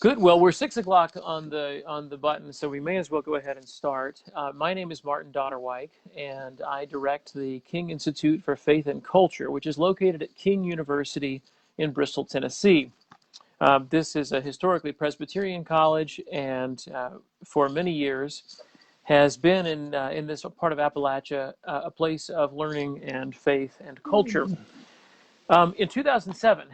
Good. Well, we're 6 o'clock on the button, so we may as well go ahead and start. My name is Martin Donnerweich, and I direct the King Institute for Faith and Culture, which is located at King University in Bristol, Tennessee. This is a historically Presbyterian college, and for many years has been in this part of Appalachia a place of learning and faith and culture. In 2007,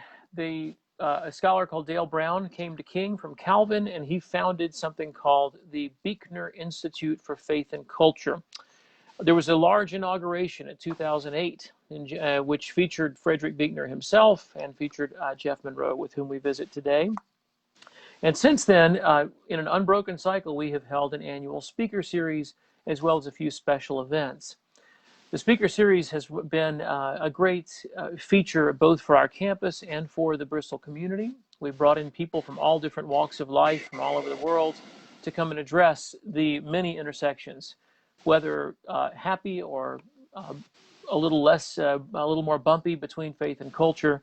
a scholar called Dale Brown came to King from Calvin, and he founded something called the Buechner Institute for Faith and Culture. There was a large inauguration in 2008, which featured Frederick Buechner himself and featured Jeff Munroe, with whom we visit today. And since then, in an unbroken cycle, we have held an annual speaker series as well as a few special events. The speaker series has been a great feature both for our campus and for the Bristol community. We've brought in people from all different walks of life from all over the world to come and address the many intersections, whether happy or a little more bumpy between faith and culture.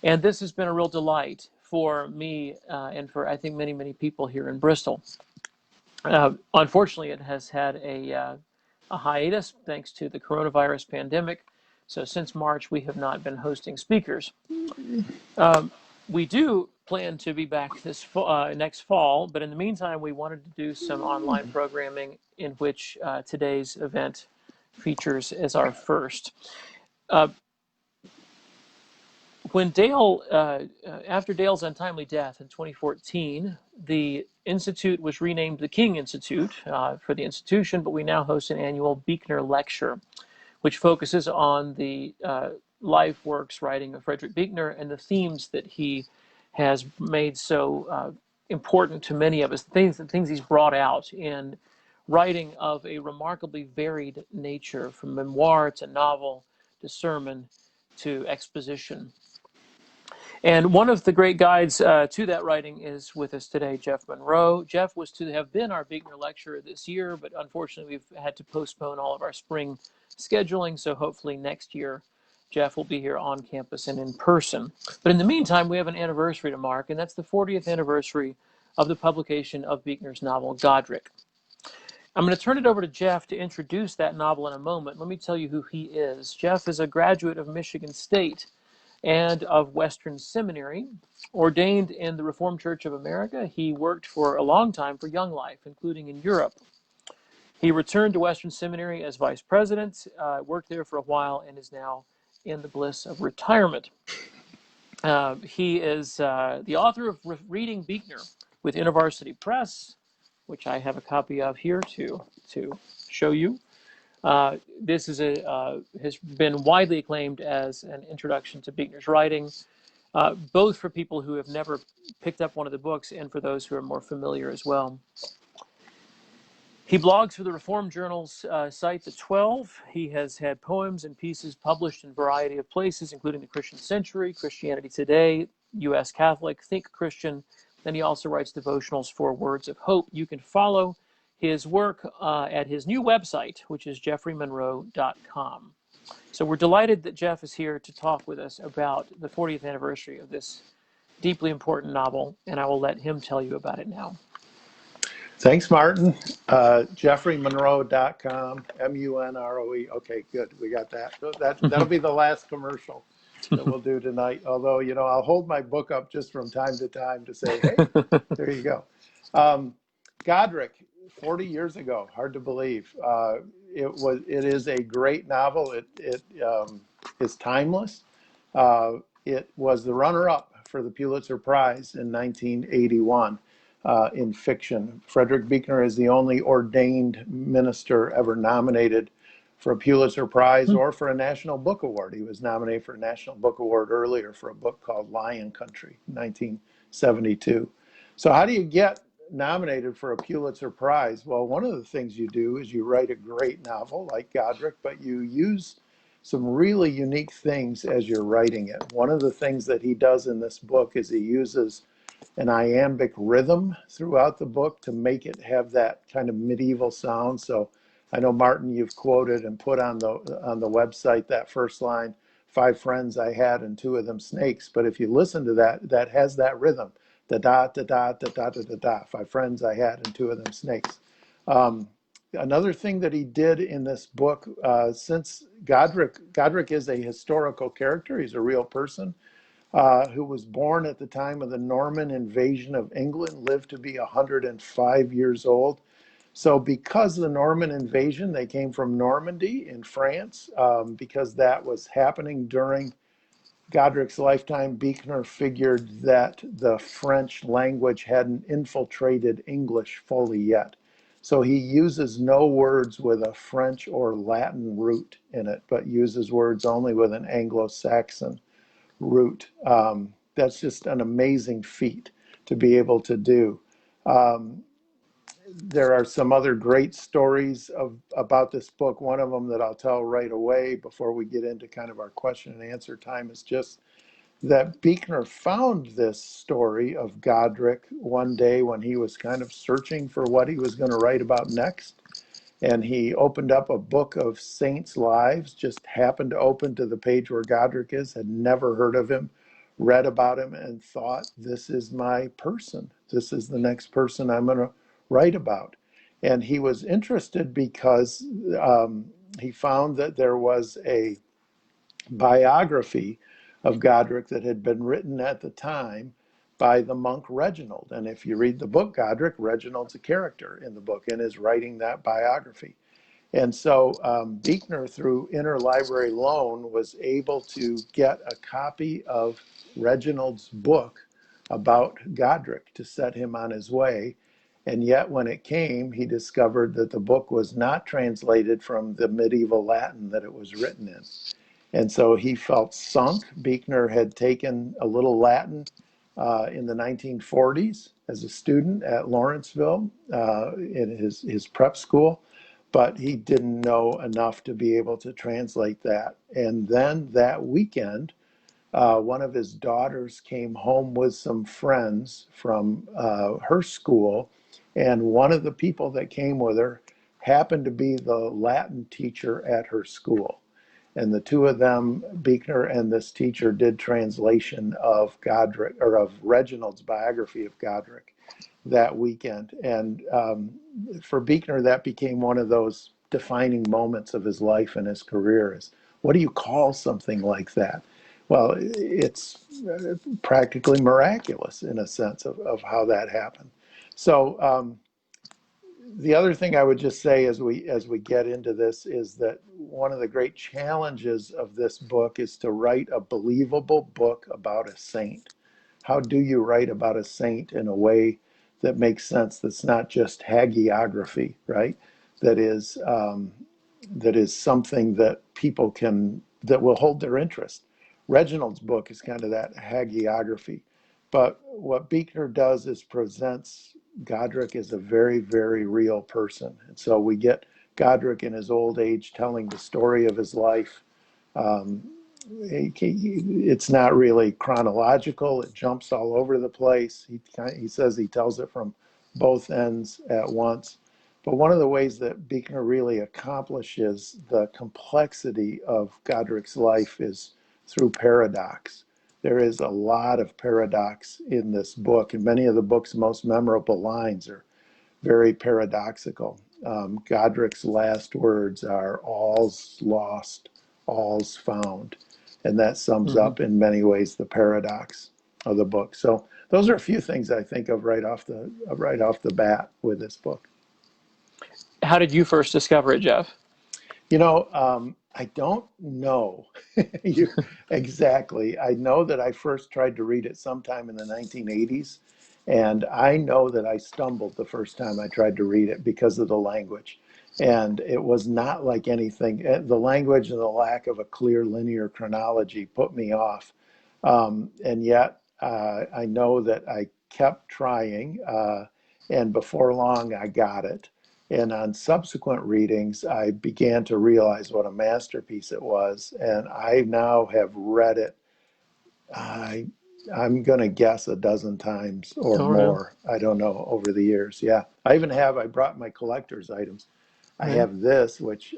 And this has been a real delight for me and for, I think, many, many people here in Bristol. Unfortunately, it has had a hiatus thanks to the coronavirus pandemic. So since March, we have not been hosting speakers. We do plan to be back this next fall, but in the meantime, we wanted to do some online programming in which today's event features as our first. When after Dale's untimely death in 2014, the Institute was renamed the King Institute for the institution, but we now host an annual Buechner Lecture, which focuses on the life, works, writing of Frederick Buechner and the themes that he has made so important to many of us, the things he's brought out in writing of a remarkably varied nature, from memoir to novel to sermon to exposition. And one of the great guides to that writing is with us today, Jeff Munroe. Jeff was to have been our Buechner lecturer this year, but unfortunately we've had to postpone all of our spring scheduling, so hopefully next year Jeff will be here on campus and in person. But in the meantime, we have an anniversary to mark, and that's the 40th anniversary of the publication of Buechner's novel, Godric. I'm going to turn it over to Jeff to introduce that novel in a moment. Let me tell you who he is. Jeff is a graduate of Michigan State and of Western Seminary. Ordained in the Reformed Church of America, he worked for a long time for Young Life, including in Europe. He returned to Western Seminary as vice president, worked there for a while, and is now in the bliss of retirement. He is the author of Reading Buechner with InterVarsity Press, which I have a copy of here to show you. This has been widely acclaimed as an introduction to Buechner's writing, both for people who have never picked up one of the books and for those who are more familiar as well. He blogs for the Reformed Journal's site, The 12. He has had poems and pieces published in a variety of places, including the Christian Century, Christianity Today, U.S. Catholic, Think Christian, and he also writes devotionals for Words of Hope. You can follow his work at his new website, which is jeffreymunroe.com. So we're delighted that Jeff is here to talk with us about the 40th anniversary of this deeply important novel, and I will let him tell you about it now. Thanks, Martin. jeffreymunroe.com, M-U-N-R-O-E. Okay, good. We got that. That'll be the last commercial that we'll do tonight. Although, I'll hold my book up just from time to time to say, hey, there you go. Godric, 40 years ago, hard to believe. It is a great novel. It is timeless. It was the runner-up for the Pulitzer Prize in 1981 in fiction. Frederick Buechner is the only ordained minister ever nominated for a Pulitzer Prize or for a National Book Award. He was nominated for a National Book Award earlier for a book called Lion Country, 1972. So how do you get nominated for a Pulitzer Prize? Well, one of the things you do is you write a great novel like Godric, but you use some really unique things as you're writing it. One of the things that he does in this book is he uses an iambic rhythm throughout the book to make it have that kind of medieval sound. So I know, Martin, you've quoted and put on the website that first line, 5 friends I had and 2 of them snakes. But if you listen to that, that has that rhythm. da da da da da da da da da. 5 friends I had, and 2 of them snakes. Um, Another thing that he did in this book, since Godric is a historical character, he's a real person who was born at the time of the Norman invasion of England, lived to be 105 years old. So because of the Norman invasion, they came from Normandy in France, because that was happening during Godric's lifetime. Buechner figured that the French language hadn't infiltrated English fully yet. So he uses no words with a French or Latin root in it, but uses words only with an Anglo-Saxon root. That's just an amazing feat to be able to do. Um, there are some other great stories about this book. One of them that I'll tell right away before we get into kind of our question and answer time is just that Buechner found this story of Godric one day when he was kind of searching for what he was going to write about next. And he opened up a book of saints' lives, just happened to open to the page where Godric is, had never heard of him, read about him, and thought, this is my person. This is the next person I'm going to write about. And he was interested because he found that there was a biography of Godric that had been written at the time by the monk Reginald. And if you read the book Godric, Reginald's a character in the book and is writing that biography. And so Buechner, through interlibrary loan, was able to get a copy of Reginald's book about Godric to set him on his way. And yet when it came, he discovered that the book was not translated from the medieval Latin that it was written in. And so he felt sunk. Buechner had taken a little Latin in the 1940s as a student at Lawrenceville in his prep school, but he didn't know enough to be able to translate that. And then that weekend, one of his daughters came home with some friends from her school, and one of the people that came with her happened to be the Latin teacher at her school. And the 2 of them, Buechner and this teacher, did translation of Godric, or of Reginald's biography of Godric that weekend. And for Buechner, that became one of those defining moments of his life and his career. Is what do you call something like that? Well, it's practically miraculous in a sense of how that happened. So the other thing I would just say as we get into this is that one of the great challenges of this book is to write a believable book about a saint. How do you write about a saint in a way that makes sense, that's not just hagiography, right? That is something that people that will hold their interest. Reginald's book is kind of that hagiography. But what Buechner does is presents Godric as a very, very real person. And so we get Godric in his old age telling the story of his life. Um, it's not really chronological. It jumps all over the place. He says he tells it from both ends at once. But one of the ways that Buechner really accomplishes the complexity of Godric's life is through paradox. There is a lot of paradox in this book, and many of the book's most memorable lines are very paradoxical. Godric's last words are all's lost, all's found. And that sums up in many ways the paradox of the book. So those are a few things I think of right off the bat with this book. How did you first discover it, Jeff? I don't know you exactly. I know that I first tried to read it sometime in the 1980s, and I know that I stumbled the first time I tried to read it because of the language. And it was not like anything. The language and the lack of a clear linear chronology put me off. And yet, I know that I kept trying, and before long, I got it. And on subsequent readings, I began to realize what a masterpiece it was. And I now have read it, I, I'm going to guess a dozen times or Oh, really? more. I don't know, over the years. Yeah. I brought my collector's items. I Yeah. have this, which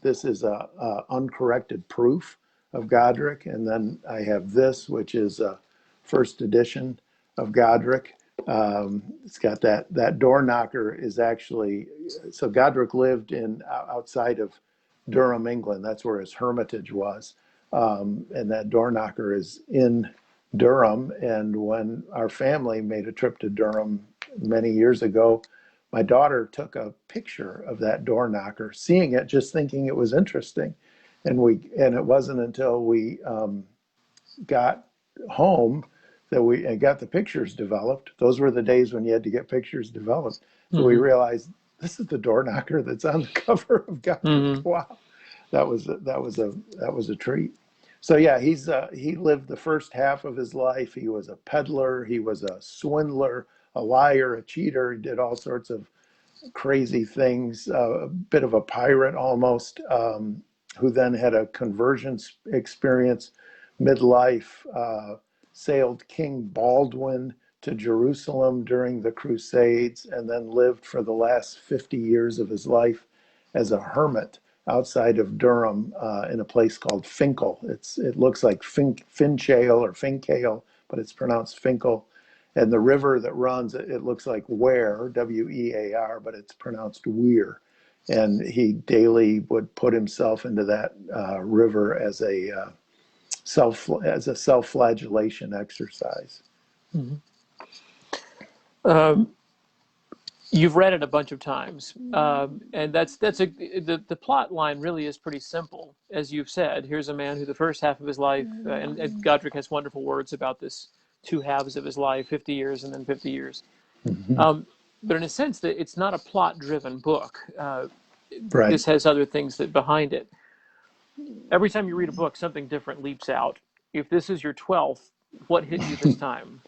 this is a uncorrected proof of Godric. And then I have this, which is a first edition of Godric. It's got that door knocker is actually, so Godric lived in outside of Durham, England. That's where his hermitage was. And that door knocker is in Durham. And when our family made a trip to Durham many years ago, my daughter took a picture of that door knocker, seeing it, just thinking it was interesting. And it wasn't until we got home that we got the pictures developed. Those were the days when you had to get pictures developed. So we Mm-hmm. realized this is the door knocker that's on the cover of Godric. Mm-hmm. Wow, that was a treat. So yeah, he lived the first half of his life. He was a peddler. He was a swindler, a liar, a cheater. He did all sorts of crazy things, a bit of a pirate almost, who then had a conversion experience midlife, sailed King Baldwin to Jerusalem during the Crusades, and then lived for the last 50 years of his life as a hermit outside of Durham in a place called Finkel. It looks like Finchale or Finkale, but it's pronounced Finkel. And the river that runs, it looks like Wear, Wear, but it's pronounced Weir. And he daily would put himself into that river as a self-flagellation exercise. Mm-hmm. You've read it a bunch of times, and the plot line really is pretty simple, as you've said. Here's a man who the first half of his life, and Godric has wonderful words about this two halves of his life, 50 years and then 50 years. Mm-hmm. But in a sense, that it's not a plot-driven book. Right. This has other things that behind it. Every time you read a book, something different leaps out. If this is your 12th, what hit you this time?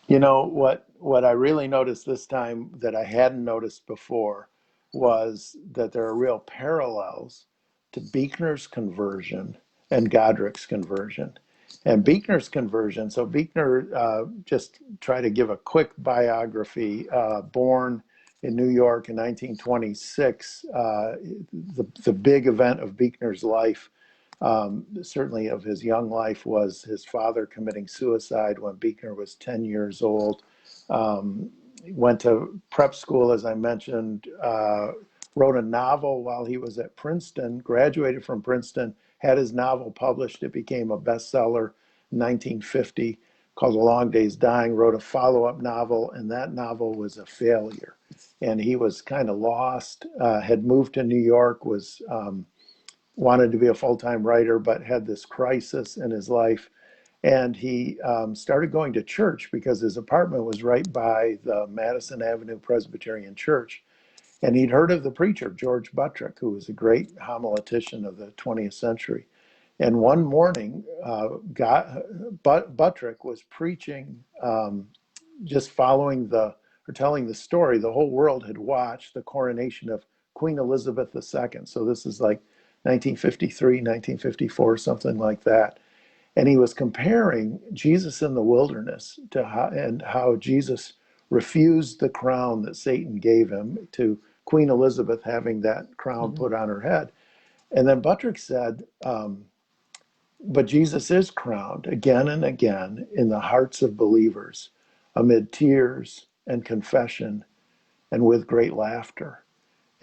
You know, what I really noticed this time that I hadn't noticed before was that there are real parallels to Buechner's conversion and Godric's conversion. And Buechner's conversion, so Buechner, just try to give a quick biography, born in New York in 1926. The big event of Buechner's life, certainly of his young life, was his father committing suicide when Buechner was 10 years old. Went to prep school, as I mentioned, wrote a novel while he was at Princeton, graduated from Princeton, had his novel published. It became a bestseller in 1950 called A Long Day's Dying, wrote a follow-up novel, and that novel was a failure. And he was kind of lost, had moved to New York, was wanted to be a full-time writer, but had this crisis in his life. And he started going to church because his apartment was right by the Madison Avenue Presbyterian Church. And he'd heard of the preacher, George Buttrick, who was a great homiletician of the 20th century. And one morning, Buttrick was preaching, just following or telling the story. The whole world had watched the coronation of Queen Elizabeth II. So this is like 1953, 1954, something like that. And he was comparing Jesus in the wilderness to how Jesus refused the crown that Satan gave him, to Queen Elizabeth having that crown Mm-hmm. put on her head. And then Buttrick said, but Jesus is crowned again and again in the hearts of believers, amid tears and confession and with great laughter.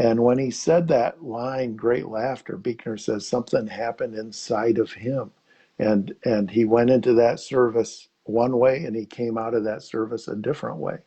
And when he said that line, great laughter, Buechner says something happened inside of him. And he went into that service one way and he came out of that service a different way.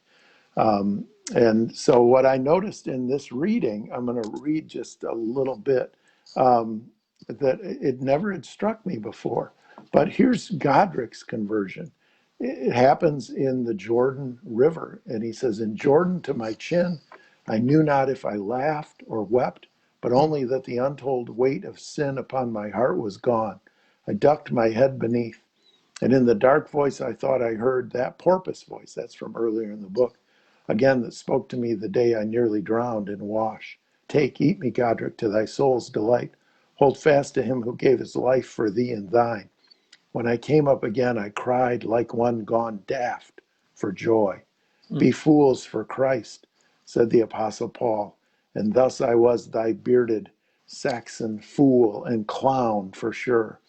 And so what I noticed in this reading, I'm going to read just a little bit, that it never had struck me before. But here's Godric's conversion. It happens in the Jordan River. And he says, in Jordan to my chin, I knew not if I laughed or wept, but only that the untold weight of sin upon my heart was gone. I ducked my head beneath. And in the dark voice, I thought I heard that porpoise voice, that's from earlier in the book, again that spoke to me the day I nearly drowned in Wash. Take, eat me, Godric, to thy soul's delight. Hold fast to him who gave his life for thee and thine. When I came up again, I cried like one gone daft for joy. Be fools for Christ, said the Apostle Paul, and thus I was thy bearded Saxon fool and clown for sure.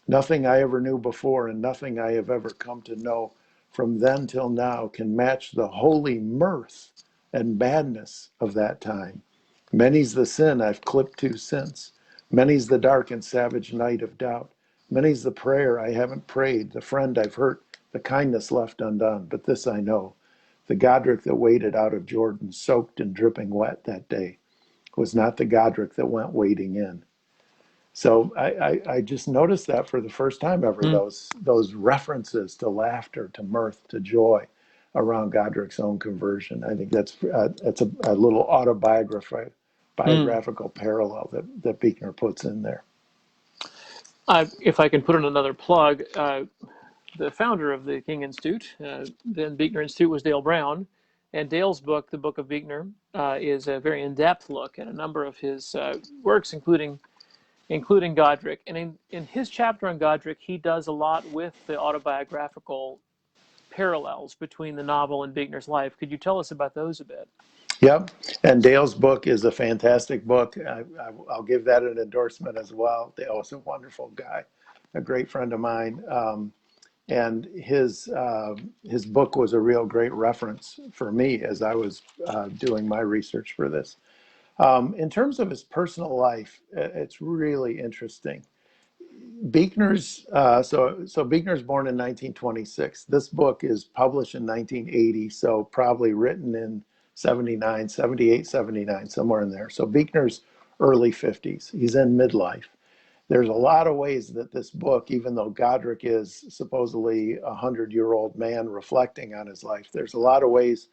Nothing I ever knew before, and nothing I have ever come to know from then till now can match the holy mirth and madness of that time. Many's the sin I've clipped to since. Many's the dark and savage night of doubt. Many's the prayer I haven't prayed, the friend I've hurt, the kindness left undone. But this I know, the Godric that waded out of Jordan, soaked and dripping wet that day, was not the Godric that went wading in. So I just noticed that for the first time ever, Mm. those references to laughter, to mirth, to joy around Godric's own conversion. I think that's a little Mm. biographical parallel that Buechner puts in there. If I can put in another plug, the founder of the King Institute, then Buechner Institute, was Dale Brown. And Dale's book, The Book of Buechner, is a very in-depth look at a number of his works, including Godric. And in his chapter on Godric, he does a lot with the autobiographical parallels between the novel and Buechner's life. Could you tell us about those a bit? Yep. And Dale's book is a fantastic book. I'll give that an endorsement as well. Dale is a wonderful guy, a great friend of mine. And his book was a real great reference for me as I was doing my research for this. In terms of his personal life, it's really interesting. Buechner's Buechner's born in 1926. This book is published in 1980, so probably written in 79, 78, 79, somewhere in there. So Buechner's early 50s. He's in midlife. There's a lot of ways that this book, even though Godric is supposedly a 100-year-old man reflecting on his life, there's a lot of ways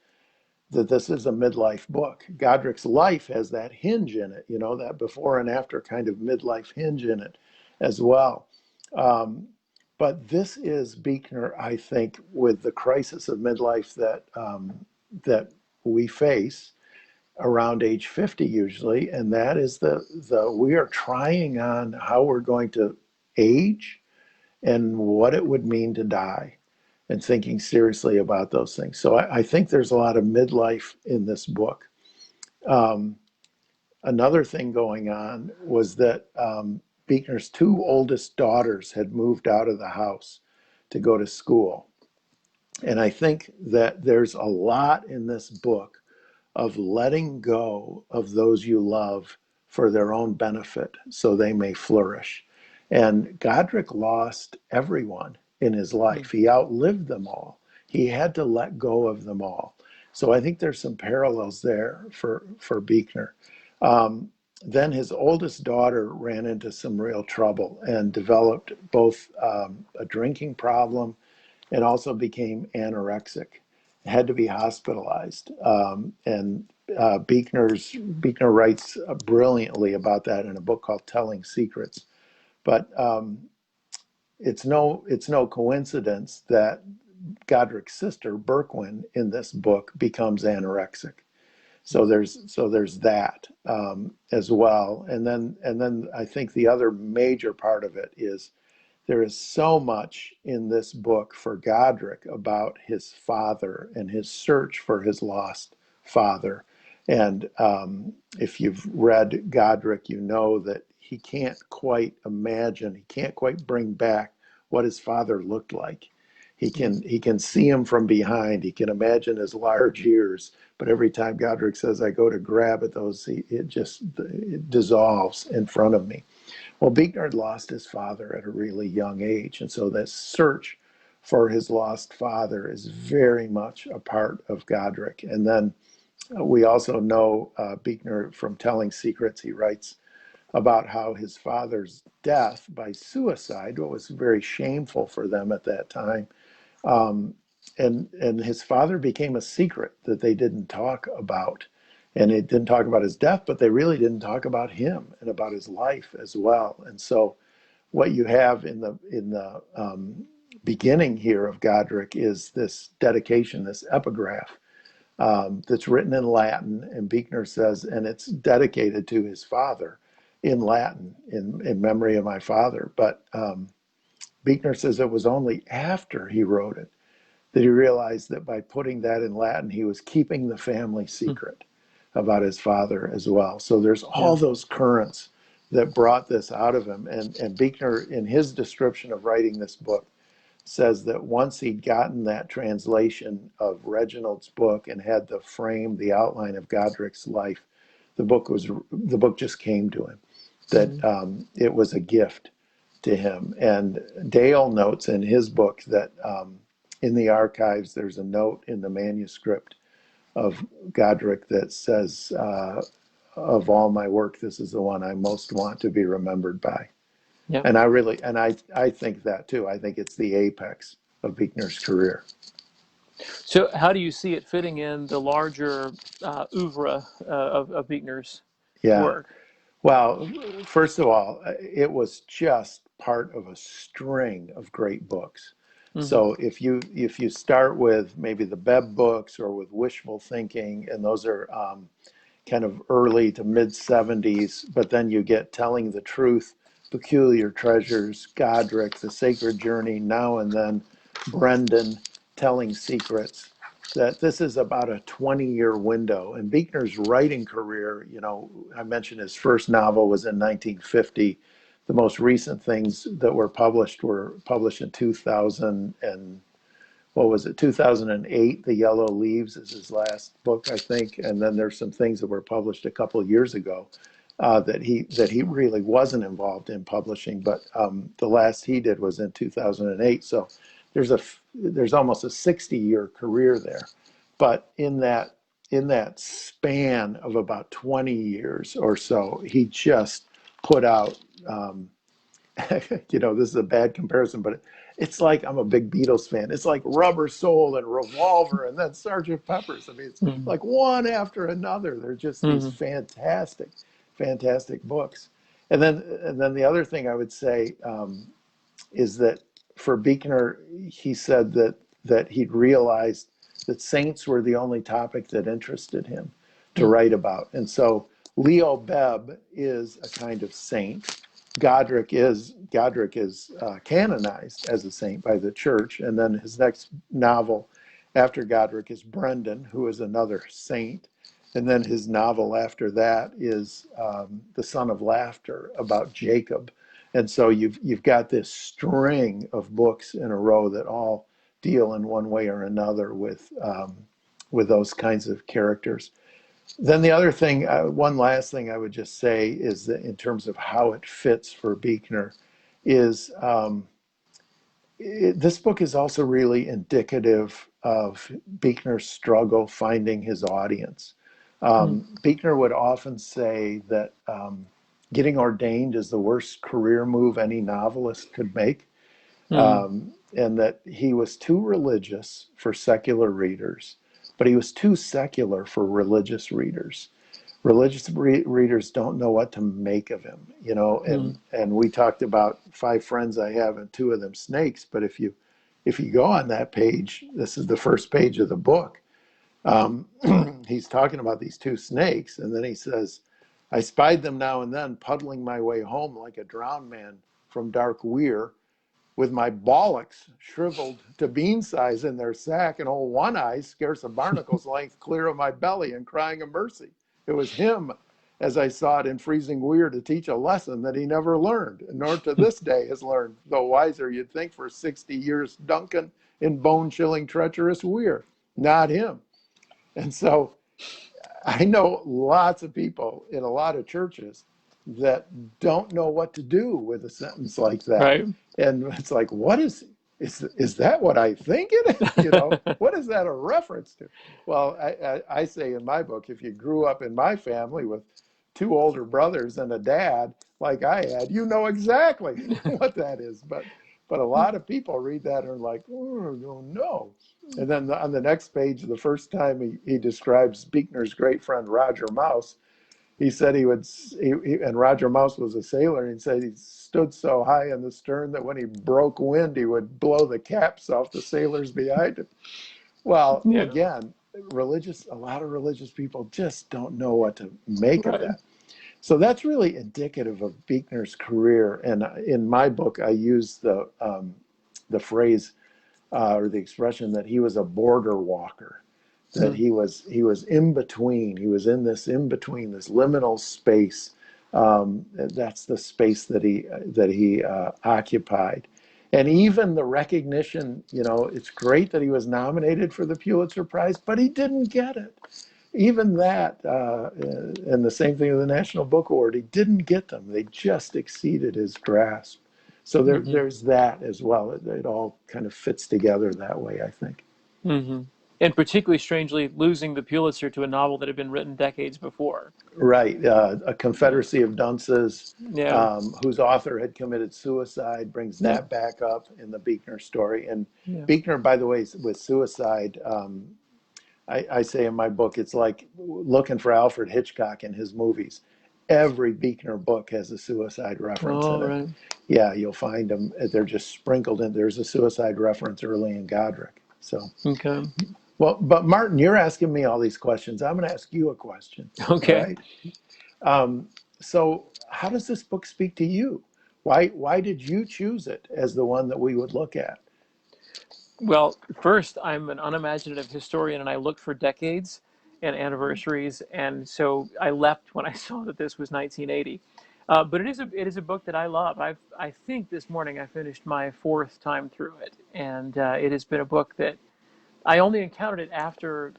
that this is a midlife book. Godric's life has that hinge in it, that before and after kind of midlife hinge in it as well. But this is Buechner, I think, with the crisis of midlife that we face around age 50 usually, and that is the we are trying on how we're going to age and what it would mean to die, and thinking seriously about those things. So I think there's a lot of midlife in this book. Another thing going on was that Buechner's two oldest daughters had moved out of the house to go to school. And I think that there's a lot in this book of letting go of those you love for their own benefit so they may flourish. And Godric lost everyone in his life. He outlived them all. He had to let go of them all. So I think there's some parallels there for Buechner. Then his oldest daughter ran into some real trouble and developed both a drinking problem and also became anorexic, had to be hospitalized. Buechner writes brilliantly about that in a book called Telling Secrets. But it's no coincidence that Godric's sister, Berkwin, in this book becomes anorexic. So there's that as well. And then I think the other major part of it is there is so much in this book for Godric about his father and his search for his lost father. And if you've read Godric, you know that he can't quite imagine, he can't quite bring back what his father looked like. He can see him from behind. He can imagine his large ears. But every time Godric says, "I go to grab at those," it dissolves in front of me. Well, Buechner had lost his father at a really young age, and so this search for his lost father is very much a part of Godric. And then we also know Buechner from Telling Secrets. He writes about how his father's death by suicide, what was very shameful for them at that time, and his father became a secret that they didn't talk about. And it didn't talk about his death, but they really didn't talk about him and about his life as well. And so what you have in the beginning here of Godric is this dedication, this epigraph that's written in Latin. And Buechner says, and it's dedicated to his father in Latin, in memory of my father. But Buechner says it was only after he wrote it that he realized that by putting that in Latin, he was keeping the family secret about his father as well. So there's all those currents that brought this out of him. And Buechner, in his description of writing this book, says that once he'd gotten that translation of Reginald's book and had the frame, the outline of Godric's life, the book just came to him. That it was a gift to him. And Dale notes in his book that in the archives there's a note in the manuscript of Godric that says, "Of all my work, this is the one I most want to be remembered by." Yeah. And I think that too. I think it's the apex of Buechner's career. So, how do you see it fitting in the larger oeuvre of Buechner's Yeah. work? Well, first of all, it was just part of a string of great books. Mm-hmm. So if you start with maybe the Bebb books or with Wishful Thinking, and those are kind of early to mid 70s, but then you get Telling the Truth, Peculiar Treasures, Godric, The Sacred Journey, Now and Then, Brendan, Telling Secrets, that this is about a 20-year window. And Buechner's writing career, you know, I mentioned his first novel was in 1950. The most recent things that were published in 2000 and what was it, 2008, The Yellow Leaves is his last book, I think. And then there's some things that were published a couple of years ago that he really wasn't involved in publishing, but the last he did was in 2008. So there's almost a 60-year career there. But in that span of about 20 years or so, he just put out you know, this is a bad comparison, but it's like, I'm a big Beatles fan. It's like Rubber Soul and Revolver and then Sgt. Pepper's. I mean, it's Mm-hmm. like one after another. They're just these Mm-hmm. fantastic, fantastic books. And then the other thing I would say is that for Buechner, he said that he'd realized that saints were the only topic that interested him to write about. And so Leo Bebb is a kind of saint. Godric is canonized as a saint by the church, and then his next novel after Godric is Brendan, who is another saint, and then his novel after that is The Son of Laughter, about Jacob. And so you've got this string of books in a row that all deal in one way or another with those kinds of characters. Then the other thing, one last thing I would just say is that in terms of how it fits for Buechner, is this book is also really indicative of Buechner's struggle finding his audience. Buechner would often say that getting ordained is the worst career move any novelist could make, and that he was too religious for secular readers, but he was too secular for religious readers. Religious readers don't know what to make of him, you know. And we talked about 5 friends I have, and 2 of them snakes. But if you go on that page, this is the first page of the book. He's talking about these 2 snakes, and then he says, "I spied them now and then, puddling my way home like a drowned man from dark weir, with my bollocks shriveled to bean size in their sack, and old One Eye scarce a barnacle's length clear of my belly, and crying a mercy. It was him, as I saw it in freezing weir, to teach a lesson that he never learned, nor to this day has learned, though wiser you'd think for 60 years Duncan in bone-chilling treacherous weir. Not him." And so I know lots of people in a lot of churches that don't know what to do with a sentence like that. Right. And it's like, what is that what I think it is? You know, what is that a reference to? Well, I say in my book, if you grew up in my family with 2 older brothers and a dad like I had, you know exactly what that is. But a lot of people read that and are like, oh no. And then on the next page, the first time he describes Buechner's great friend Roger Mouse, he said and Roger Mouse was a sailor, and he said he stood so high in the stern that when he broke wind, he would blow the caps off the sailors behind him. Well, Yeah. again, a lot of religious people just don't know what to make of Right. that. So that's really indicative of Buechner's career. And in my book, I use the phrase or the expression that he was a border walker, that he was in between. He was in this in between, this liminal space. That's the space that he occupied. And even the recognition, it's great that he was nominated for the Pulitzer Prize, but he didn't get it. Even that, and the same thing with the National Book Award, he didn't get them. They just exceeded his grasp. So Hmm. there's that as well. It all kind of fits together that way, I think. Hmm. And particularly strangely, losing the Pulitzer to a novel that had been written decades before. Right. A Yeah. Confederacy of Dunces, Yeah. whose author had committed suicide, brings Yeah. that back up in the Buechner story. And Yeah. Buechner, by the way, with suicide, I say in my book, it's like looking for Alfred Hitchcock in his movies. Every Buechner book has a suicide reference in Oh, it. right. Yeah, you'll find them. They're just sprinkled in. There's a suicide reference early in Godric. So, Okay. well, but Martin, you're asking me all these questions. I'm going to ask you a question. All Okay. right. So, how does this book speak to you? Why did you choose it as the one that we would look at? Well, first, I'm an unimaginative historian, and I look for decades and anniversaries, and so I leapt when I saw that this was 1980. But it is a book that I love. I think this morning I finished my fourth time through it, and it has been a book that I only encountered it after,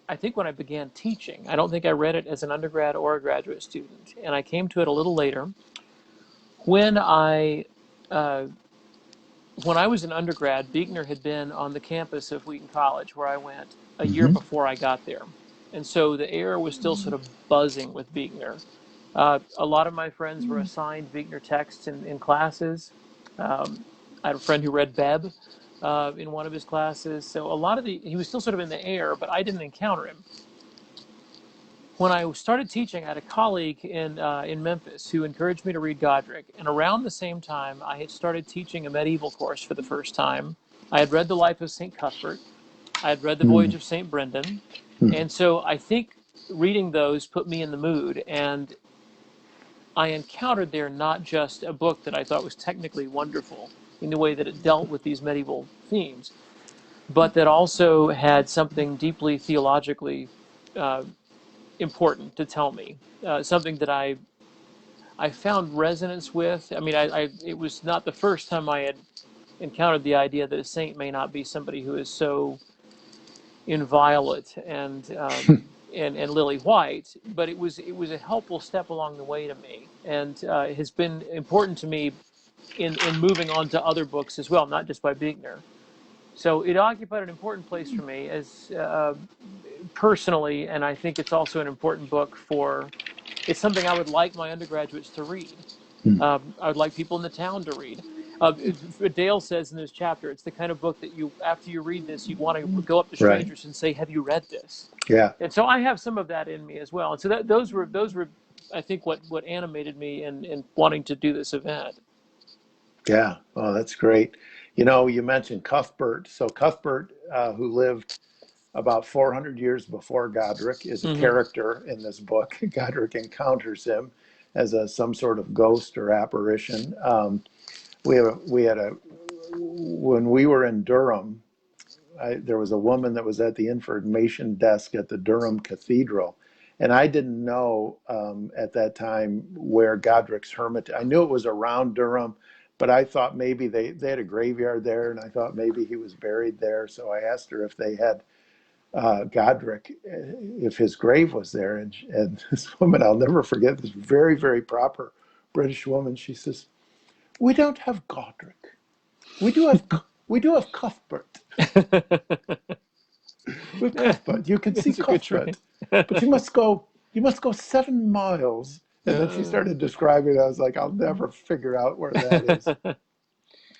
I think, when I began teaching. I don't think I read it as an undergrad or a graduate student, and I came to it a little later when uh, when I was an undergrad. Buechner had been on the campus of Wheaton College, where I went, a year Hmm. before I got there. And so the air was still sort of buzzing with Buechner. A lot of my friends were assigned Buechner texts in classes. I had a friend who read Bebb in one of his classes. So he was still sort of in the air, but I didn't encounter him. When I started teaching, I had a colleague in Memphis who encouraged me to read Godric. And around the same time, I had started teaching a medieval course for the first time. I had read the life of St. Cuthbert. I had read the Voyage of St. Brendan. And so I think reading those put me in the mood. And I encountered there not just a book that I thought was technically wonderful in the way that it dealt with these medieval themes, but that also had something deeply theologically uh, important to tell me, something that I found resonance with. I mean, it was not the first time I had encountered the idea that a saint may not be somebody who is so inviolate and lily white, but it was a helpful step along the way to me, and it has been important to me in moving on to other books as well, not just by Buechner. So it occupied an important place for me as personally, and I think it's also an important book for. It's something I would like my undergraduates to read. I would like people in the town to read. Dale says in this chapter, it's the kind of book that after you read this, you want to go up to Right. strangers and say, "Have you read this?" Yeah. And so I have some of that in me as well. And so those were, I think, what animated me in wanting to do this event. Yeah. Oh, that's great. You mentioned Cuthbert. So Cuthbert, who lived about 400 years before Godric, is a Hmm. character in this book. Godric encounters him as some sort of ghost or apparition. We had when we were in Durham, there was a woman that was at the information desk at the Durham Cathedral. And I didn't know at that time where Godric's Hermitage, I knew it was around Durham, but I thought maybe they had a graveyard there, and I thought maybe he was buried there. So I asked her if they had Godric, if his grave was there. And this woman, I'll never forget, this very, very proper British woman, she says, "We don't have Godric. We do have Cuthbert. With Cuthbert, you can see It's a good trait. Cuthbert, but you must go 7 miles." And then she Uh, started describing it. I was like, I'll never figure out where that is.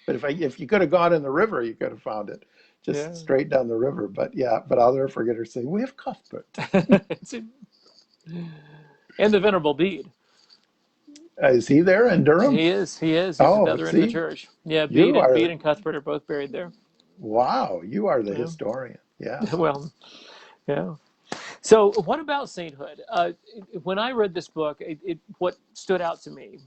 But if you could have gone in the river, you could have found it, just yeah. straight down the river. But yeah, but I'll never forget her saying, "We have Cuthbert." It's a- and the Venerable Bede. Is he there in Durham? He is. He is. He's at the Oh, other end of the see, church. Yeah, you Bede are, and Cuthbert are both buried there. wow, you are the Yeah. historian. Yeah. Well, yeah. So, what about sainthood? When I read this book, what stood out to me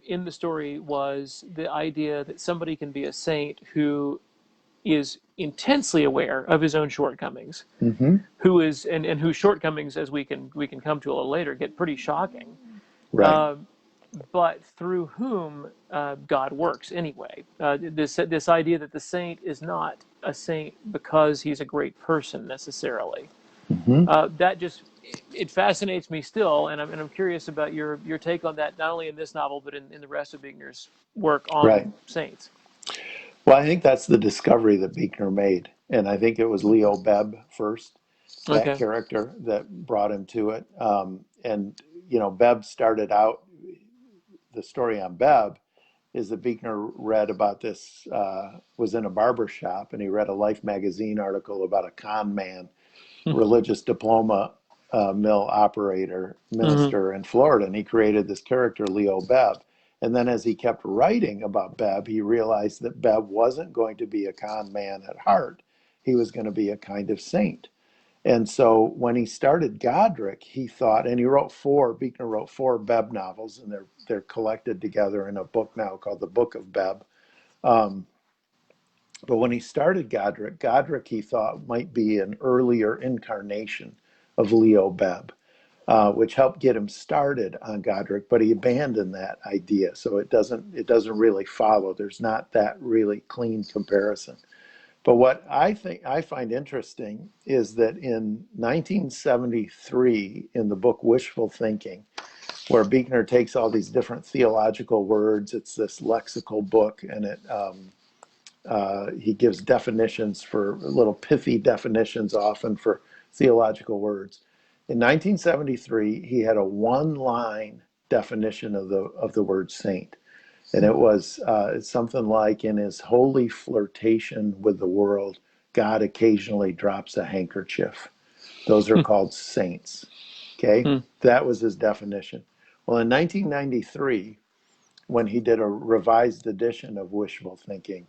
in the story was the idea that somebody can be a saint who is intensely aware of his own shortcomings, Mm-hmm. who is and whose shortcomings, as we can come to a little later, get pretty shocking. Right. Uh, but through whom God works anyway. This idea that the saint is not a saint because he's a great person necessarily. Mm-hmm. That just it fascinates me still, and I'm curious about your take on that, not only in this novel but in the rest of Buechner's work Right. on saints. Well, I think that's the discovery that Buechner made. And I think it was Leo Bebb first, that Okay. character that brought him to it. And, Bebb started out, the story on Bebb is that Buechner read about this, was in a barber shop, and he read a Life magazine article about a con man, religious diploma mill operator, Mm-hmm. minister in Florida. And he created this character, Leo Bebb. And then as he kept writing about Bebb, he realized that Bebb wasn't going to be a con man at heart. He was going to be a kind of saint. And so when he started Godric, he thought, and Buechner wrote four Bebb novels, and they're collected together in a book now called The Book of Bebb. Um, but when he started Godric he thought might be an earlier incarnation of Leo Bebb, which helped get him started on Godric, but he abandoned that idea. So it doesn't really follow. There's not that really clean comparison. But what I find interesting is that in 1973, in the book Wishful Thinking, where Buechner takes all these different theological words, it's this lexical book, and he gives definitions for little pithy definitions, often for theological words. In 1973, he had a one-line definition of the word saint. And it was something like, in his holy flirtation with the world, God occasionally drops a handkerchief. Those are called saints. Okay? That was his definition. Well, in 1993, when he did a revised edition of Wishful Thinking,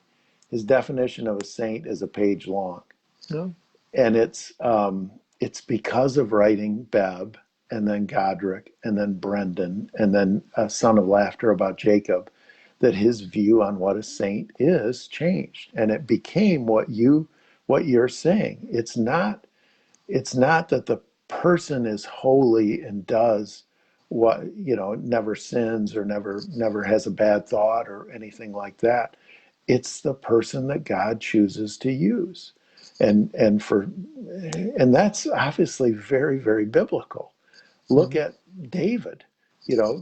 his definition of a saint is a page long. No. And it's because of writing Bebb and then Godric and then Brendan and then A Son of Laughter about Jacob that his view on what a saint is changed, and it became what you're saying. It's not that the person is holy and does what, never sins or never has a bad thought or anything like that. It's the person that God chooses to use. And that's obviously very, very biblical. Look Mm-hmm. at David.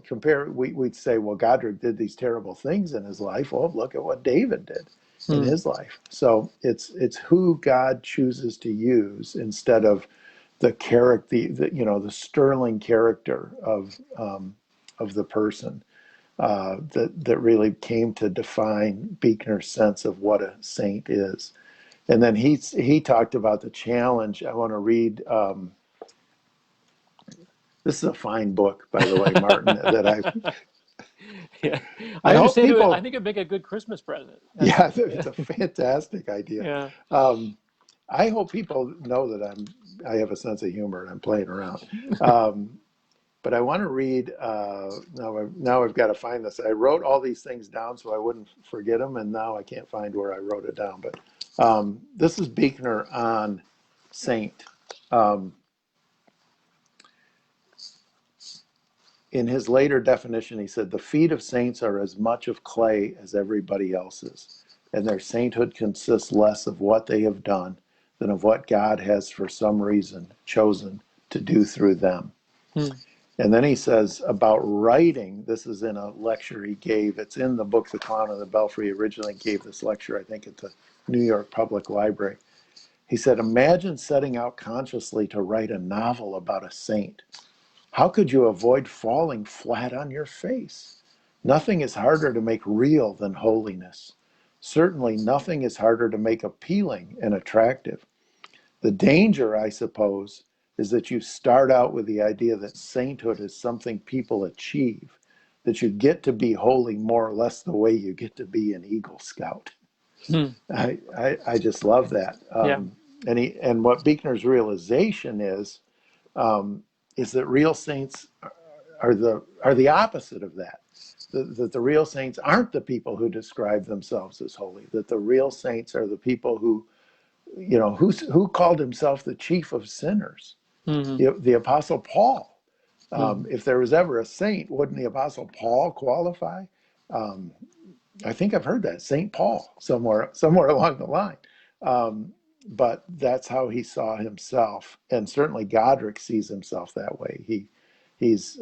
Compare, we'd say, well, Godric did these terrible things in his life. Well, look at what David did in Mm. his life. So it's who God chooses to use instead of the character, the sterling character of the person, that really came to define Buechner's sense of what a saint is. And then he talked about the challenge. I want to read. This is a fine book, by the way, Martin. That Yeah, I I hope understand it. I people. think it'd make a good Christmas present. Yeah, it's a fantastic idea. Yeah. Um, I hope people know that I have a sense of humor and I'm playing around. Um, but I want to read. Now I've got to find this. I wrote all these things down so I wouldn't forget them, and now I can't find where I wrote it down. But this is Buechner on Saint. Um, in his later definition, he said, the feet of saints are as much of clay as everybody else's, and their sainthood consists less of what they have done than of what God has, for some reason, chosen to do through them. Mm. And then he says about writing, this is in a lecture he gave. It's in the book, The Clown and the Belfry. He originally gave this lecture, I think, at the New York Public Library. He said, imagine setting out consciously to write a novel about a saint. How could you avoid falling flat on your face? Nothing is harder to make real than holiness. Certainly nothing is harder to make appealing and attractive. The danger, I suppose, is that you start out with the idea that sainthood is something people achieve, that you get to be holy more or less the way you get to be an Eagle Scout. Mm. I just love that. Yeah. And what Buechner's realization um, is that real saints are the opposite of that. That the real saints aren't the people who describe themselves as holy. That the real saints are the people who called himself the chief of sinners. Mm-hmm. The Apostle Paul Mm-hmm. If there was ever a saint, wouldn't the Apostle Paul qualify? Um, I think I've heard that, Saint Paul, somewhere along the line. Um, but that's how he saw himself, and certainly Godric sees himself that way. He's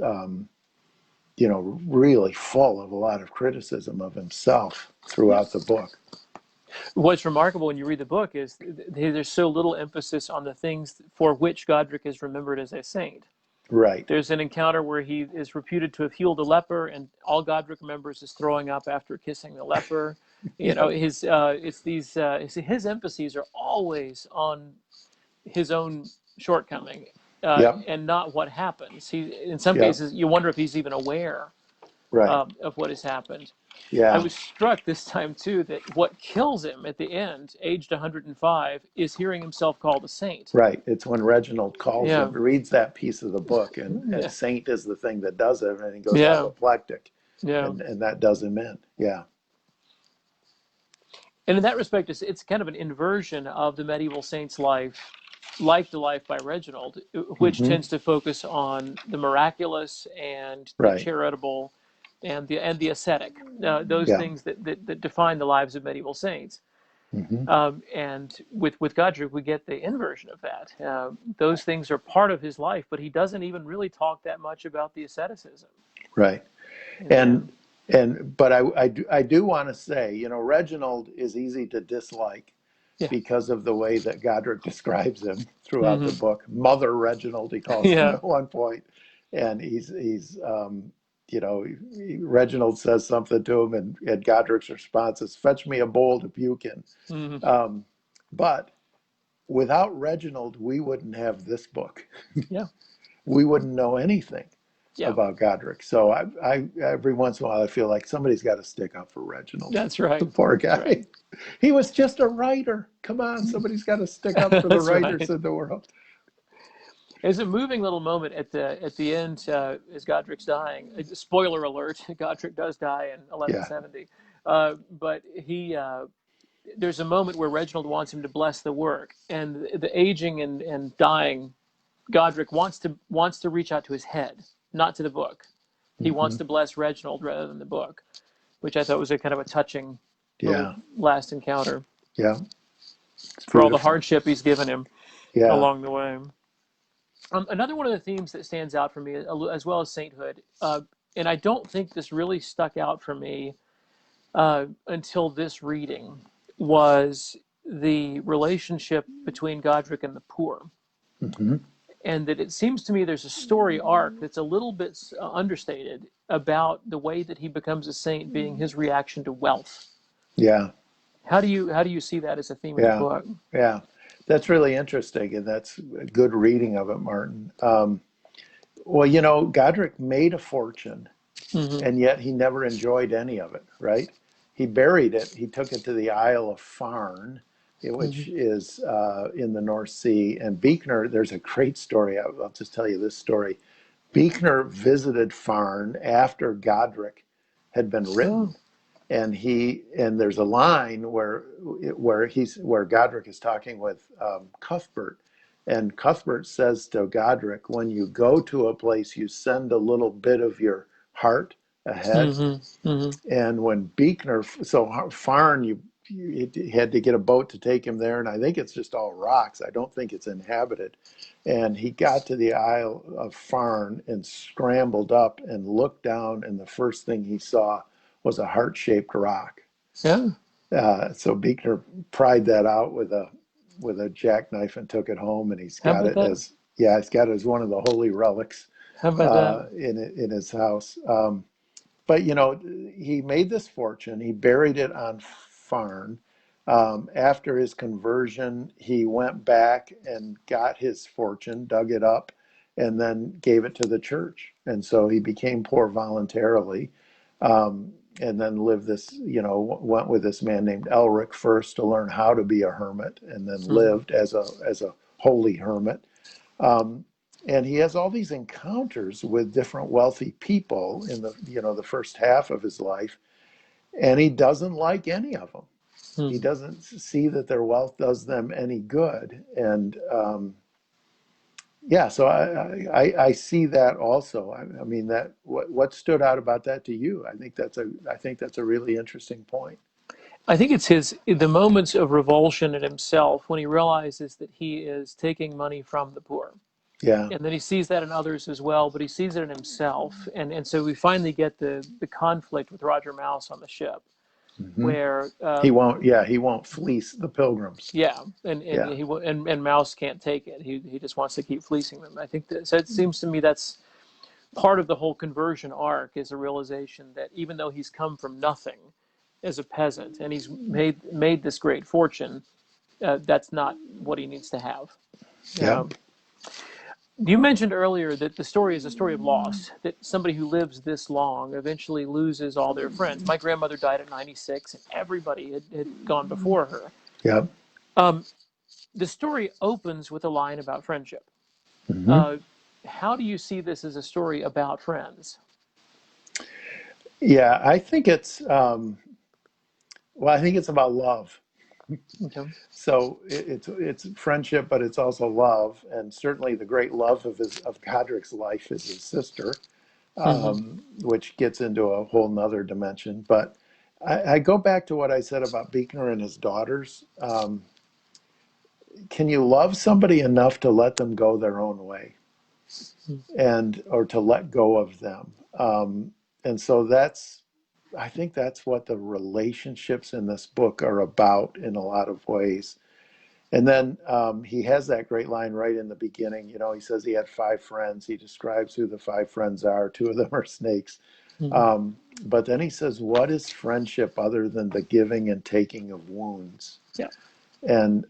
really full of a lot of criticism of himself Yep. throughout the book. What's remarkable when you read the book is there's so little emphasis on the things for which Godric is remembered as a saint. Right. There's an encounter where he is reputed to have healed a leper, and all Godric remembers is throwing up after kissing the leper. You know, Yeah. his his emphases are always on his own shortcoming, Yep. and not what happens. In some Yep. cases, you wonder if he's even aware Right. of what has happened. I Yeah. was struck this time too that what kills him at the end, aged 105, is hearing himself called a saint. Right. It's when Reginald calls Yeah, him, reads that piece of the book, and yeah, saint is the thing that does it, and he goes yeah, apoplectic, yeah. and that does him in. Yeah. And in that respect, it's kind of an inversion of the medieval saint's life, like the life by Reginald, which Hmm. tends to focus on the miraculous and the Right. charitable and the ascetic, those Yeah. things that define the lives of medieval saints. Hmm. And with Godric, we get the inversion of that. Those things are part of his life, but he doesn't even really talk that much about the asceticism Right. in the And end. but I do want to say, Reginald is easy to dislike Yeah. because of the way that Godric describes him throughout the Hmm. book. Mother Reginald, he calls him Yeah. at one point, and Reginald says something to him, and Godric's response is, "Fetch me a bowl to puke in." Hmm. Um, but without Reginald, we wouldn't have this book. Yeah. We wouldn't know anything Yeah. about Godric. So I every once in a while I feel like somebody's got to stick up for Reginald. That's The right. poor That's right. guy. He was just a writer. Come on, somebody's got to stick up for the That's writers right. in the world. There's a moving little moment at the end as Godric's dying. Spoiler alert: Godric does die in Yeah. 1170, but he there's a moment where Reginald wants him to bless the work, and the aging and dying Godric wants to reach out to his head, not to the book. He Hmm. wants to bless Reginald rather than the book, which I thought was a kind of a touching little Yeah. last encounter Yeah. It's for all the beautiful. hardship he's given him Yeah. along the way. Another one of the themes that stands out for me, as well as sainthood, and I don't think this really stuck out for me until this reading, was the relationship between Godric and the poor. Hmm. And that it seems to me there's a story arc that's a little bit understated about the way that he becomes a saint being his reaction to wealth. Yeah. How do you see that as a theme in the Yeah. book? Yeah. That's really interesting, and that's a good reading of it, Martin. Well, Godric made a fortune, Hmm. and yet he never enjoyed any of it, right? He buried it. He took it to the Isle of Farne, Hmm. which is in the North Sea. And Buechner, there's a great story. I'll just tell you this story. Buechner visited Farne after Godric had been Oh. written, and there's a line where Godric is talking with Cuthbert, and Cuthbert says to Godric, "When you go to a place, you send a little bit of your heart ahead." Hmm. Hmm. And when Buechner, so Farne, you had to get a boat to take him there, and I think it's just all rocks. I don't think it's inhabited. And he got to the Isle of Farne and scrambled up and looked down, and the first thing he saw was a heart-shaped rock. Yeah. So Buechner pried that out with a jackknife and took it home, and How about that? he's got it as one of the holy relics How about that? in his house. But he made this fortune. He buried it on Farne. After his conversion, he went back and got his fortune, dug it up, and then gave it to the church. And so he became poor voluntarily, and then went with this man named Elric first to learn how to be a hermit, and then Hmm. lived as a holy hermit. Um, and he has all these encounters with different wealthy people in the first half of his life, and he doesn't like any of them. He Hmm. doesn't see that their wealth does them any good, and yeah, so I see that also. I mean, that what stood out about that to you? I think that's a really interesting point. I think it's the moments of revulsion in himself when he realizes that he is taking money from the poor. Yeah. And then he sees that in others as well, but he sees it in himself. And so we finally get the conflict with Roger Mouse on the ship, Hmm. where He won't fleece the pilgrims. yeah, Yeah. and Mouse can't take it. He just wants to keep fleecing them. I think that, so it seems to me that's part of the whole conversion arc, is a realization that even though he's come from nothing as a peasant and he's made this great fortune, that's not what he needs to have. Yeah. Um, you mentioned earlier that the story is a story of loss, that somebody who lives this long eventually loses all their friends. My grandmother died at 96, and everybody had gone before her. Yeah. Um, the story opens with a line about friendship. Hmm. Uh, how do you see this as a story about friends? Yeah. I think it's about love. Okay. So it's friendship, but it's also love, and certainly the great love of Godric's life is his sister, Mm-hmm. which gets into a whole nother dimension. But I go back to what I said about Buechner and his daughters. Can you love somebody enough to let them go their own way, and or to let go of them? And so I think that's what the relationships in this book are about in a lot of ways. And then he has that great line right in the beginning. You know, he says he had five friends. He describes who the five friends are. Two of them are snakes. Mm-hmm. But then he says, what is friendship other than the giving and taking of wounds? Yeah. And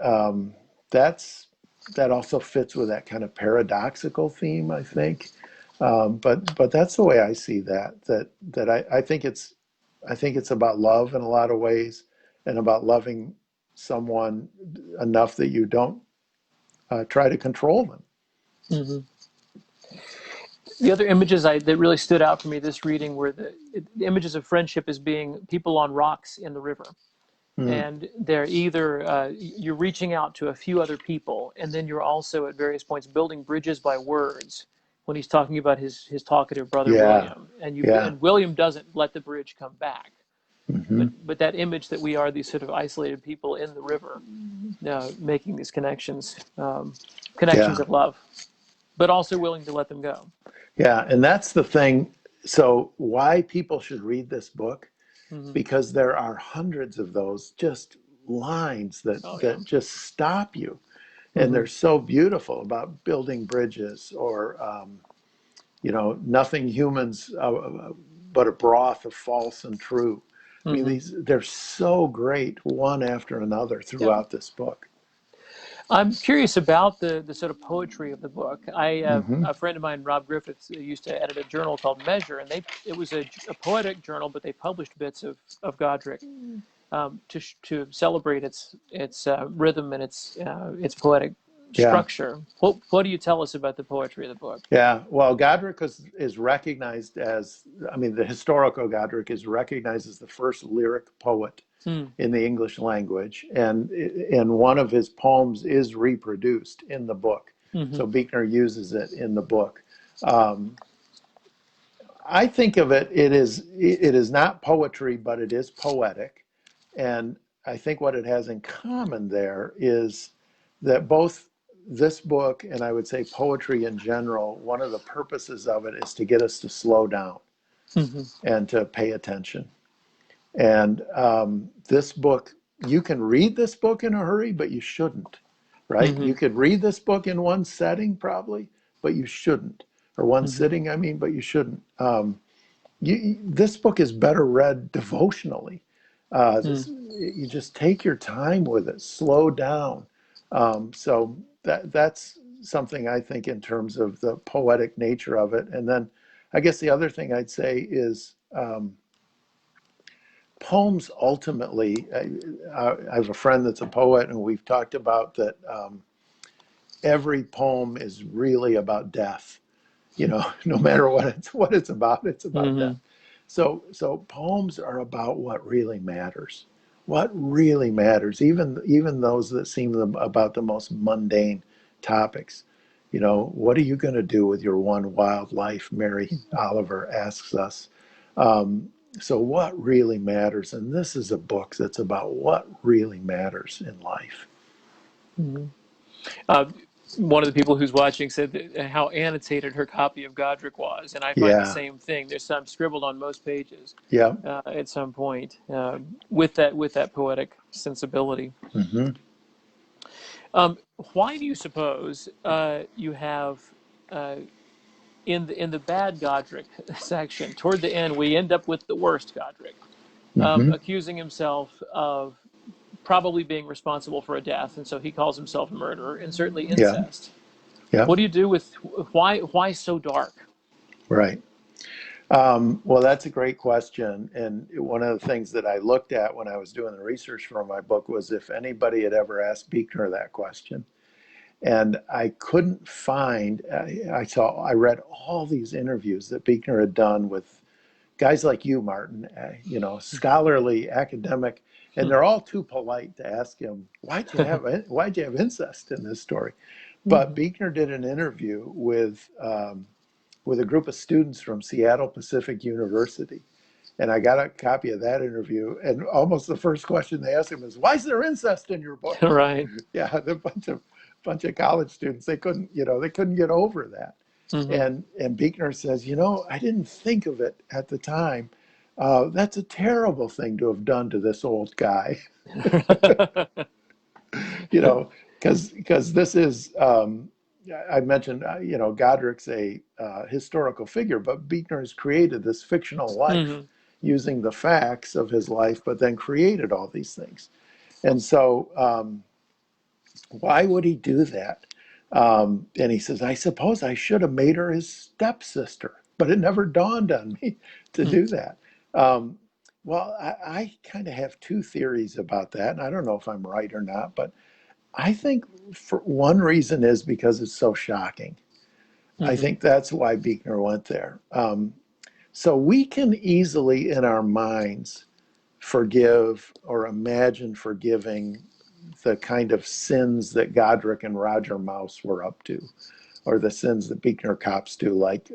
that's that also fits with that kind of paradoxical theme, I think. But that's the way I see that. I think it's about love in a lot of ways, and about loving someone enough that you don't try to control them. Mm-hmm. The other images that really stood out for me this reading were the images of friendship as being people on rocks in the river. Mm, And they're either you're reaching out to a few other people, and then you're also at various points building bridges by words when he's talking about his talkative brother yeah, William, yeah. and William doesn't let the bridge come back. Hmm. But that image that we are these sort of isolated people in the river, making these connections Yeah, of love, but also willing to let them go. yeah. And that's the thing. So, why people should read this book? Hmm. Because there are hundreds of those just lines Oh yeah. that just stop you, and Hmm. they're so beautiful about building bridges, or nothing humans but a broth of false and true. I mean, Hmm. they're so great one after another Yeah. throughout this book. I'm curious about the sort of poetry of the book. Hmm. A friend of mine, Rob Griffiths, used to edit a journal called Measure, and it was a poetic journal, but they published bits of Godric to celebrate its rhythm and its poetic Yeah. structure. What do you tell us about the poetry of the book? Yeah, well, Godric is recognized as, I mean, the historical Godric is recognized as the first lyric poet Hmm. in the English language, and one of his poems is reproduced in the book. Mm-hmm. So Buechner uses it in the book. Um, I think of it is not poetry, but it is poetic, and I think what it has in common there is that both this book and I would say poetry in general, one of the purposes of it is to get us to slow down Mm-hmm. and to pay attention. And this book, you can read this book in a hurry, but you shouldn't, right? Mm-hmm. You could read this book in one setting probably, but you shouldn't, or one Mm-hmm. sitting, I mean, but you shouldn't. This book is better read devotionally. You just take your time with it, slow down. So that's something I think in terms of the poetic nature of it. And then I guess the other thing I'd say is poems ultimately. I have a friend that's a poet, and we've talked about that. Every poem is really about death. No matter what it's about Mm-hmm. death. So poems are about what really matters. What really matters, even those that seem about the most mundane topics. You know, what are you going to do with your one wild life? Mary Oliver asks us. So, what really matters? And this is a book that's about what really matters in life. Mm-hmm. Uh, One of the people who's watching said that, how annotated her copy of Godric was, and I find the Yeah, same thing. There's some scribbled on most pages yeah. at some point with that poetic sensibility. Hmm. Why do you suppose you have uh, in the bad Godric section toward the end we end up with the worst Godric Hmm. accusing himself of probably being responsible for a death, and so he calls himself a murderer, and certainly Yeah, incest. yeah, What do you do with why so dark? right. Well, that's a great question. And one of the things that I looked at when I was doing the research for my book was if anybody had ever asked Buechner that question. And I couldn't find, I read all these interviews that Buechner had done with guys like you, Martin, you know, scholarly, academic, and they're all too polite to ask him, why'd you have incest in this story? But Mm-hmm. Buechner did an interview with a group of students from Seattle Pacific University. And I got a copy of that interview. And almost the first question they asked him is, "Why is there incest in your book?" Right. Yeah, the bunch of college students, they couldn't get over that. Mm-hmm. And Buechner says, I didn't think of it at the time. That's a terrible thing to have done to this old guy. you know, because this is I mentioned Godric's a historical figure, but Buechner has created this fictional life Mm-hmm. using the facts of his life, but then created all these things. And so, why would he do that? And he says, I suppose I should have made her his stepsister, but it never dawned on me to do that. Um, well, I kind of have two theories about that, and I don't know if I'm right or not, but I think for one reason is because it's so shocking. I Mm-hmm. think that's why Buechner went there. So we can easily, in our minds, forgive or imagine forgiving the kind of sins that Godric and Roger Mouse were up to, or the sins that Buechner cops do, like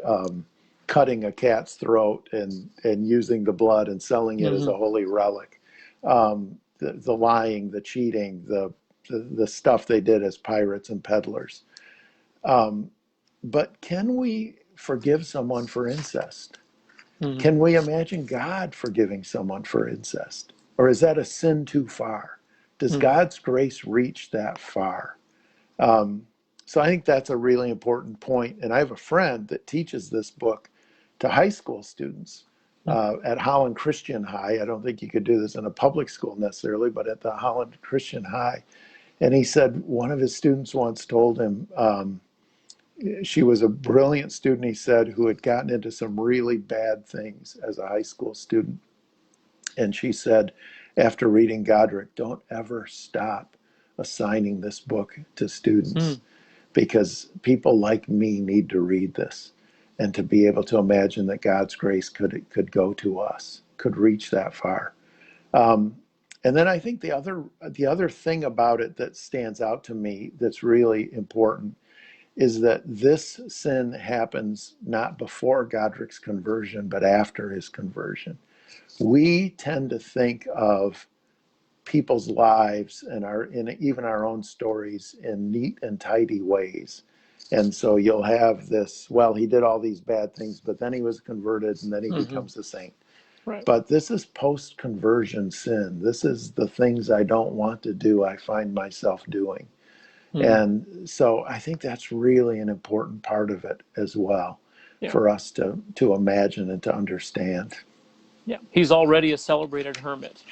cutting a cat's throat and using the blood and selling it as Mm-hmm. a holy relic, the lying, the cheating, the stuff they did as pirates and peddlers. But can we forgive someone for incest? Mm-hmm. Can we imagine God forgiving someone for incest? Or is that a sin too far? Does Mm-hmm. God's grace reach that far? Um, so I think that's a really important point. And I have a friend that teaches this book to high school students at Holland Christian High. I don't think you could do this in a public school necessarily, but at the Holland Christian High. And he said one of his students once told him, she was a brilliant student, he said, who had gotten into some really bad things as a high school student. And she said, after reading Godric, don't ever stop assigning this book to students because people like me need to read this and to be able to imagine that God's grace could go to us, could reach that far. And then I think the other thing about it that stands out to me that's really important is that this sin happens not before Godric's conversion, but after his conversion. We tend to think of people's lives and even our own stories in neat and tidy ways. And so you'll have this, well, he did all these bad things, but then he was converted and then he Mm-hmm. becomes a saint. Right. But this is post conversion sin. This is the things I don't want to do, I find myself doing. Mm-hmm. And so I think that's really an important part of it as well Yeah. for us to imagine and to understand. Yeah. He's already a celebrated hermit.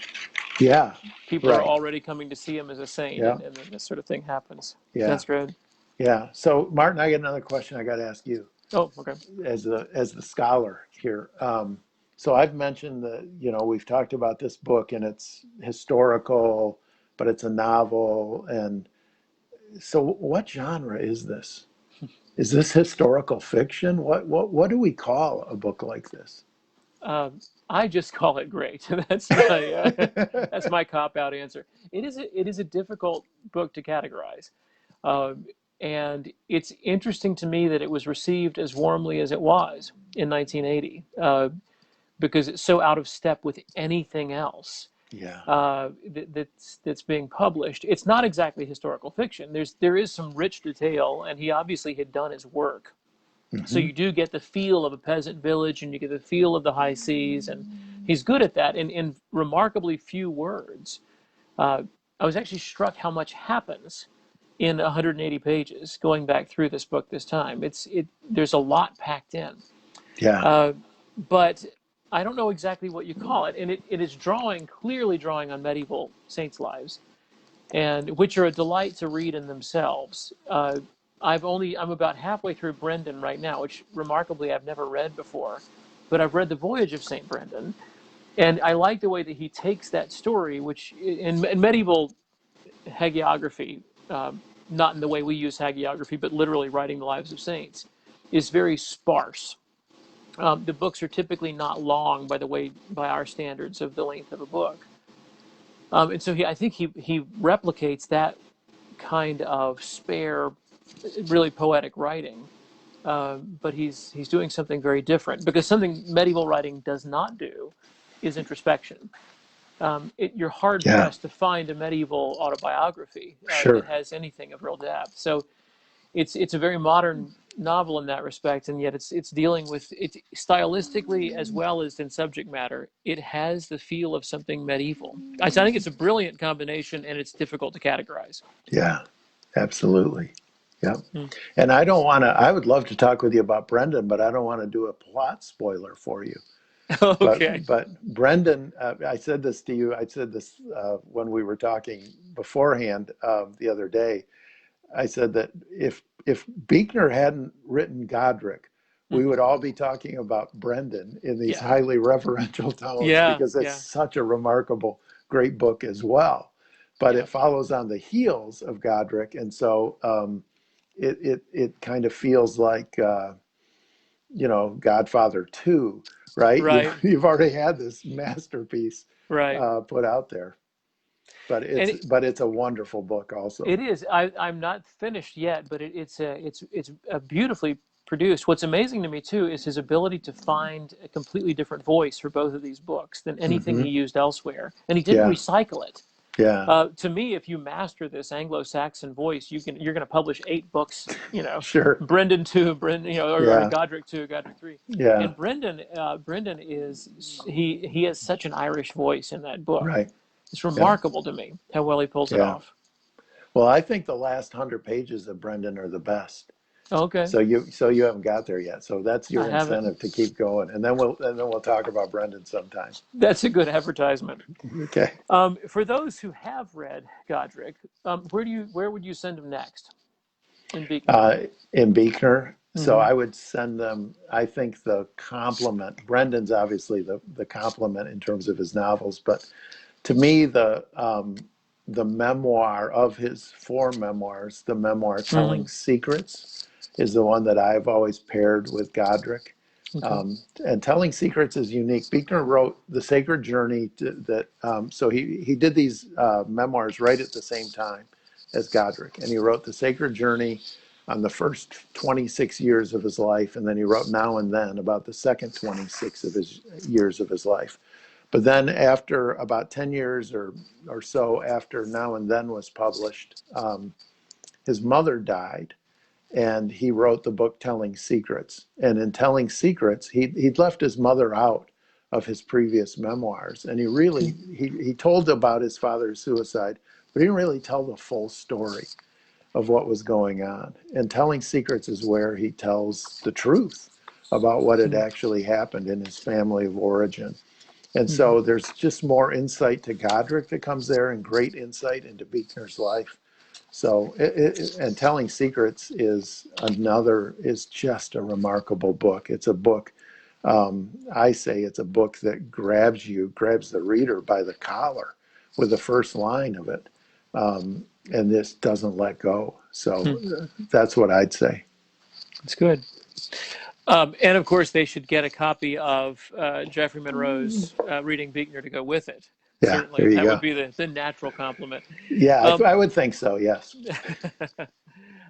Yeah, People are right. already coming to see him as a saint, Yeah, and then this sort of thing happens. yeah, That's great. yeah. So Martin, I got another question I got to ask you Oh, okay. as the scholar here. So I've mentioned that, we've talked about this book and it's historical, but it's a novel. And so what genre is this? Is this historical fiction? What do we call a book like this? I just call it great. That's my cop out answer. It is a difficult book to categorize. Uh, And it's interesting to me that it was received as warmly as it was in 1980, because it's so out of step with anything else Yeah. that's being published. It's not exactly historical fiction. There is some rich detail, and he obviously had done his work. So Hmm. you do get the feel of a peasant village, and you get the feel of the high seas, and he's good at that in remarkably few words. I was actually struck how much happens in 180 pages going back through this book this time. There's a lot packed in. Yeah. But I don't know exactly what you call it, and it is clearly drawing on medieval saints' lives, and which are a delight to read in themselves. I'm about halfway through Brendan right now, which remarkably I've never read before, but I've read the Voyage of Saint Brendan, and I like the way that he takes that story, which in medieval hagiography, not in the way we use hagiography, but literally writing the lives of saints, is very sparse. The books are typically not long by our standards of the length of a book, and so I think he replicates that kind of spare, really poetic writing, but he's doing something very different, because something medieval writing does not do is introspection. You're hard Yeah. pressed to find a medieval autobiography that Sure. has anything of real depth. So it's a very modern novel in that respect, and yet it's dealing with it stylistically as well as in subject matter. It has the feel of something medieval. I think it's a brilliant combination, and it's difficult to categorize. Yeah. Absolutely. Yep. Hmm. And I don't want to, I would love to talk with you about Brendan, but I don't want to do a plot spoiler for you. Okay. But Brendan, I said this to you. I said this when we were talking beforehand the other day. I said that if Buechner hadn't written Godric, we Hmm. would all be talking about Brendan in these Yeah. highly referential tones Yeah. because it's Yeah. such a remarkable, great book as well. But Yeah. it follows on the heels of Godric, and so it kind of feels like Godfather 2, right? Right. You've already had this masterpiece Right. put out there, but And it's a wonderful book also. it is. I'm not finished yet, but it's a beautifully produced. What's amazing to me too is his ability to find a completely different voice for both of these books than anything Hmm. he used elsewhere, and he didn't Yeah, recycle it. yeah, To me, if you master this Anglo-Saxon voice, you're going to publish 8 books. sure. Brendan 2, Brendan, or Yeah, Godric 2, Godric 3, yeah, and Brendan he has such an Irish voice in that book. right. It's Yeah, remarkable to me how well he pulls it yeah. off. Well, I think the last 100 pages of Brendan are the best. Okay. So you haven't got there yet. So that's I your haven't. incentive to keep going, and then we'll talk about Brendan sometime. That's a good advertisement. Okay. For those who have read Godric, where would you send them next in Buechner? uh, in Buechner. So Hmm. I would send them, I think the compliment, Brendan's obviously the compliment in terms of his novels, but to me, the memoir of his 4 memoirs, the memoir Hmm. Telling Secrets, is the one that I've always paired with Godric. Okay. And Telling Secrets is unique. Buechner wrote The Sacred Journey so he did these memoirs right at the same time as Godric. And he wrote The Sacred Journey on the first 26 years of his life, and then he wrote Now and Then about the second 26 of his years of his life. But then after about 10 years or so after Now and Then was published, his mother died, and he wrote the book Telling Secrets. And in Telling Secrets, he'd left his mother out of his previous memoirs. And he told about his father's suicide, but he didn't really tell the full story of what was going on. And Telling Secrets is where he tells the truth about what had actually happened in his family of origin. And Hmm. so there's just more insight to Godric that comes there, and great insight into Buechner's life. So, and Telling Secrets is just a remarkable book. It's a book, I say it's a book that grabs the reader by the collar with the first line of it. And this doesn't let go. So that's what I'd say. That's good. And of course, they should get a copy of Jeffrey Munroe's Reading Buechner to go with it. Yeah, there Certainly, you that would go. be the natural complement. Yeah, Um, I would think so. Yes.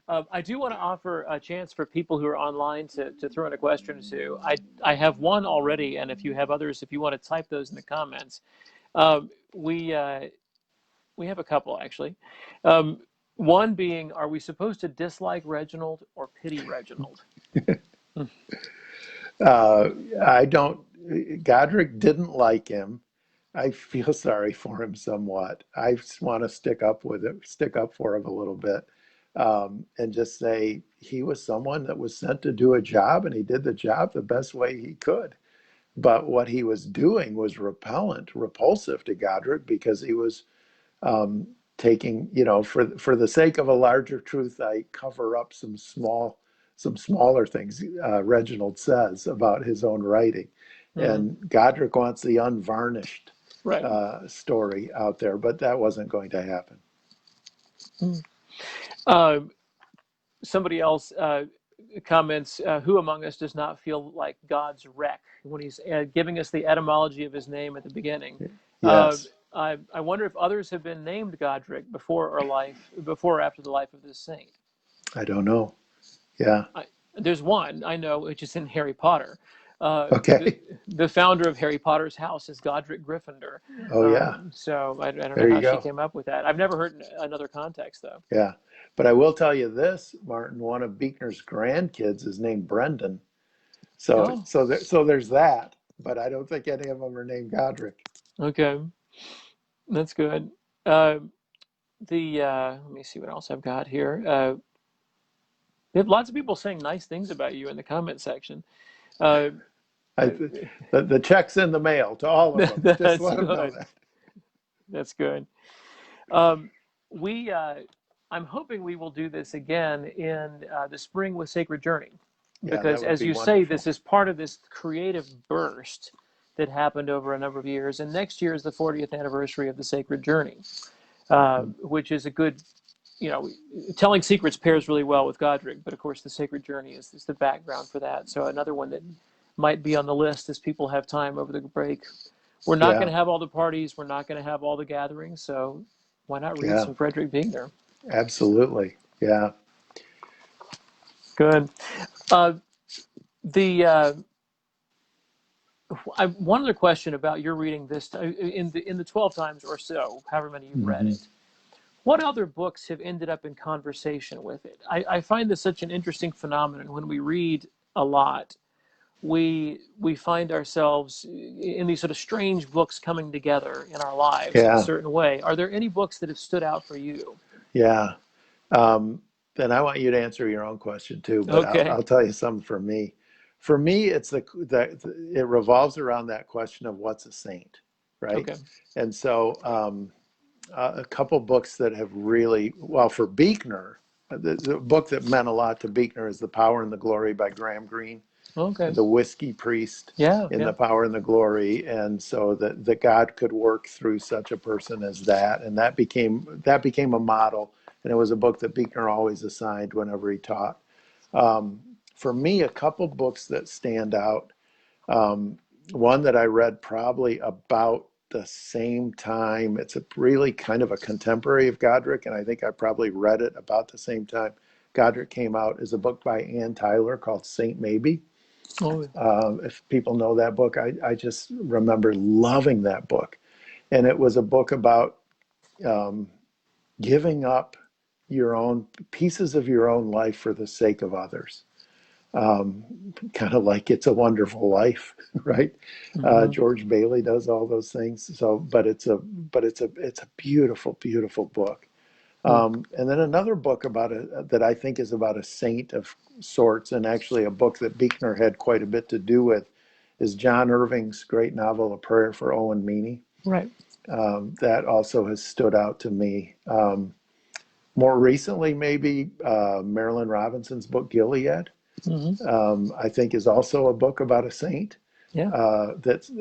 I do want to offer a chance for people who are online to throw in a question or two. I have one already, and if you have others, if you want to type those in the comments. Um, we uh, we have a couple actually. Um, one being, are we supposed to dislike Reginald or pity Reginald? Uh, I don't, Godric didn't like him. I feel sorry for him somewhat. I just want to stick up for him a little bit, and just say he was someone that was sent to do a job, and he did the job the best way he could. But what he was doing was repulsive to Godric because he was um, taking, for the sake of a larger truth, I cover up some smaller things. Reginald says about his own writing, Mm-hmm. and Godric wants the unvarnished Right. story out there, but that wasn't going to happen. Uh, Somebody else comments, who among us does not feel like God's wreck when he's giving us the etymology of his name at the beginning? Uh, Yes, I wonder if others have been named Godric before or after the life of this saint. I don't know. Yeah. I, there's one I know, which is in Harry Potter. Uh, the Okay. the founder of Harry Potter's house is Godric Gryffindor. Oh yeah. So I don't know There you how she go. came up with that. I've never heard another context though. Yeah. But I will tell you this, Martin, one of Buechner's grandkids is named Brendan. Oh, So there's that, but I don't think any of them are named Godric. okay, that's good. Uh, let me see what else I've got here. We have lots of people saying nice things about you in the comment section. Uh, I, the check's in the mail to all of them. Just that's let them know good. that. That's good. Um, we, I'm hoping we will do this again in the spring with Sacred Journey, Yeah, that because would as be you say, wonderful. this is part of this creative burst that happened over a number of years. And next year is the 40th anniversary of the Sacred Journey, which is a good, you know, telling secrets pairs really well with Godric, but of course the Sacred Journey is the background for that. So another one that might be on the list as people have time over the break. We're not going Yeah, to have all the parties. We're not going to have all the gatherings. So why not read yeah, some Frederick Buechner? absolutely. Yeah. Good. Uh, the one other question about your reading this in the 12 times or so, however many you've read Hmm. it. What other books have ended up in conversation with it? I find this such an interesting phenomenon. When we read a lot, we find ourselves in these sort of strange books coming together in our lives in a Yeah, certain way. Are there any books that have stood out for you? yeah. Um, and I want you to answer your own question too, but Okay. I'll tell you something for me. For me, it's it revolves around that question of what's a saint, right? Okay. And so a couple books that have really, well, for Buechner, the book that meant a lot to Buechner is The Power and the Glory by Graham Greene, Okay. the whiskey priest Yeah. in Yeah. The Power and the Glory. And so that God could work through such a person as that. And that became a model. And it was a book that Buechner always assigned whenever he taught. For me, a couple books that stand out. Um, One that I read probably about the same time. It's a really kind of a contemporary of Godric, and I think I probably read it about the same time Godric came out. Is a book by Ann Tyler called Saint Maybe. Oh, If people know that book, I just remember loving that book. And it was a book about um, giving up your own pieces of your own life for the sake of others. um, Kind of like It's a Wonderful Life, right? hmm. George Bailey does all those things. So, but it's a beautiful, beautiful book. And then another book that I think is about a saint of sorts, and actually a book that Buechner had quite a bit to do with, is John Irving's great novel, A Prayer for Owen Meany. Right. That also has stood out to me. More recently, maybe Marilyn Robinson's book, Gilead. Hmm. I think is also a book about a saint. Yeah.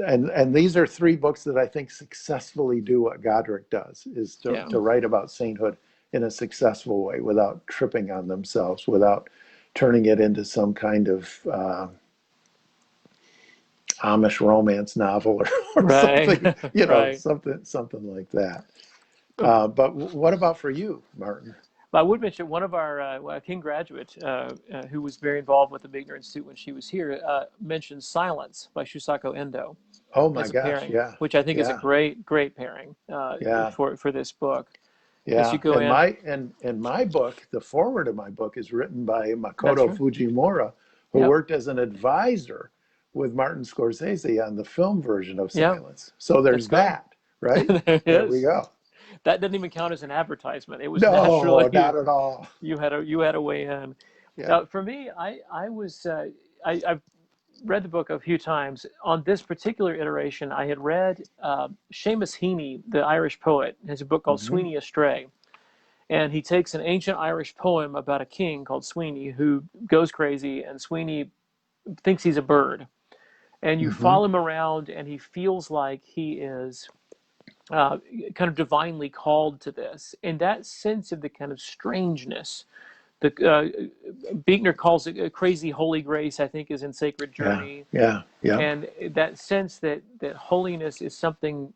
And these are three books that I think successfully do what Godric does, is Yeah. to write about sainthood in a successful way without tripping on themselves, without turning it into some kind of Amish romance novel or Right. something, Right. something like that. But what about for you, Martin? But I would mention one of our King graduate who was very involved with the Buechner Institute when she was here mentioned Silence by Shusako Endo Oh my as a gosh, pairing, yeah, which I think is a yeah, great pairing yeah, for this book. As you yeah. go And in, my book, the foreword of my book, is written by that's Makoto right. Fujimura, who Yep. worked as an advisor with Martin Scorsese on the film version of Yeah. Silence. So That's there's cool. that, right? There it There we is. go. That didn't even count as an advertisement. It was No, naturally not at all. you had a way in. Yeah. For me, I was I've read the book a few times. On this particular iteration, I had read Seamus Heaney, the Irish poet, has a book called Hmm. Sweeney Astray, and he takes an ancient Irish poem about a king called Sweeney who goes crazy, and Sweeney thinks he's a bird, and you Hmm. follow him around, and he feels like he is uh, kind of divinely called to this, and that sense of the kind of strangeness. The Buechner calls it a crazy holy grace. I think is in Sacred Yeah. Journey, Yeah. Yeah. and that sense that holiness is something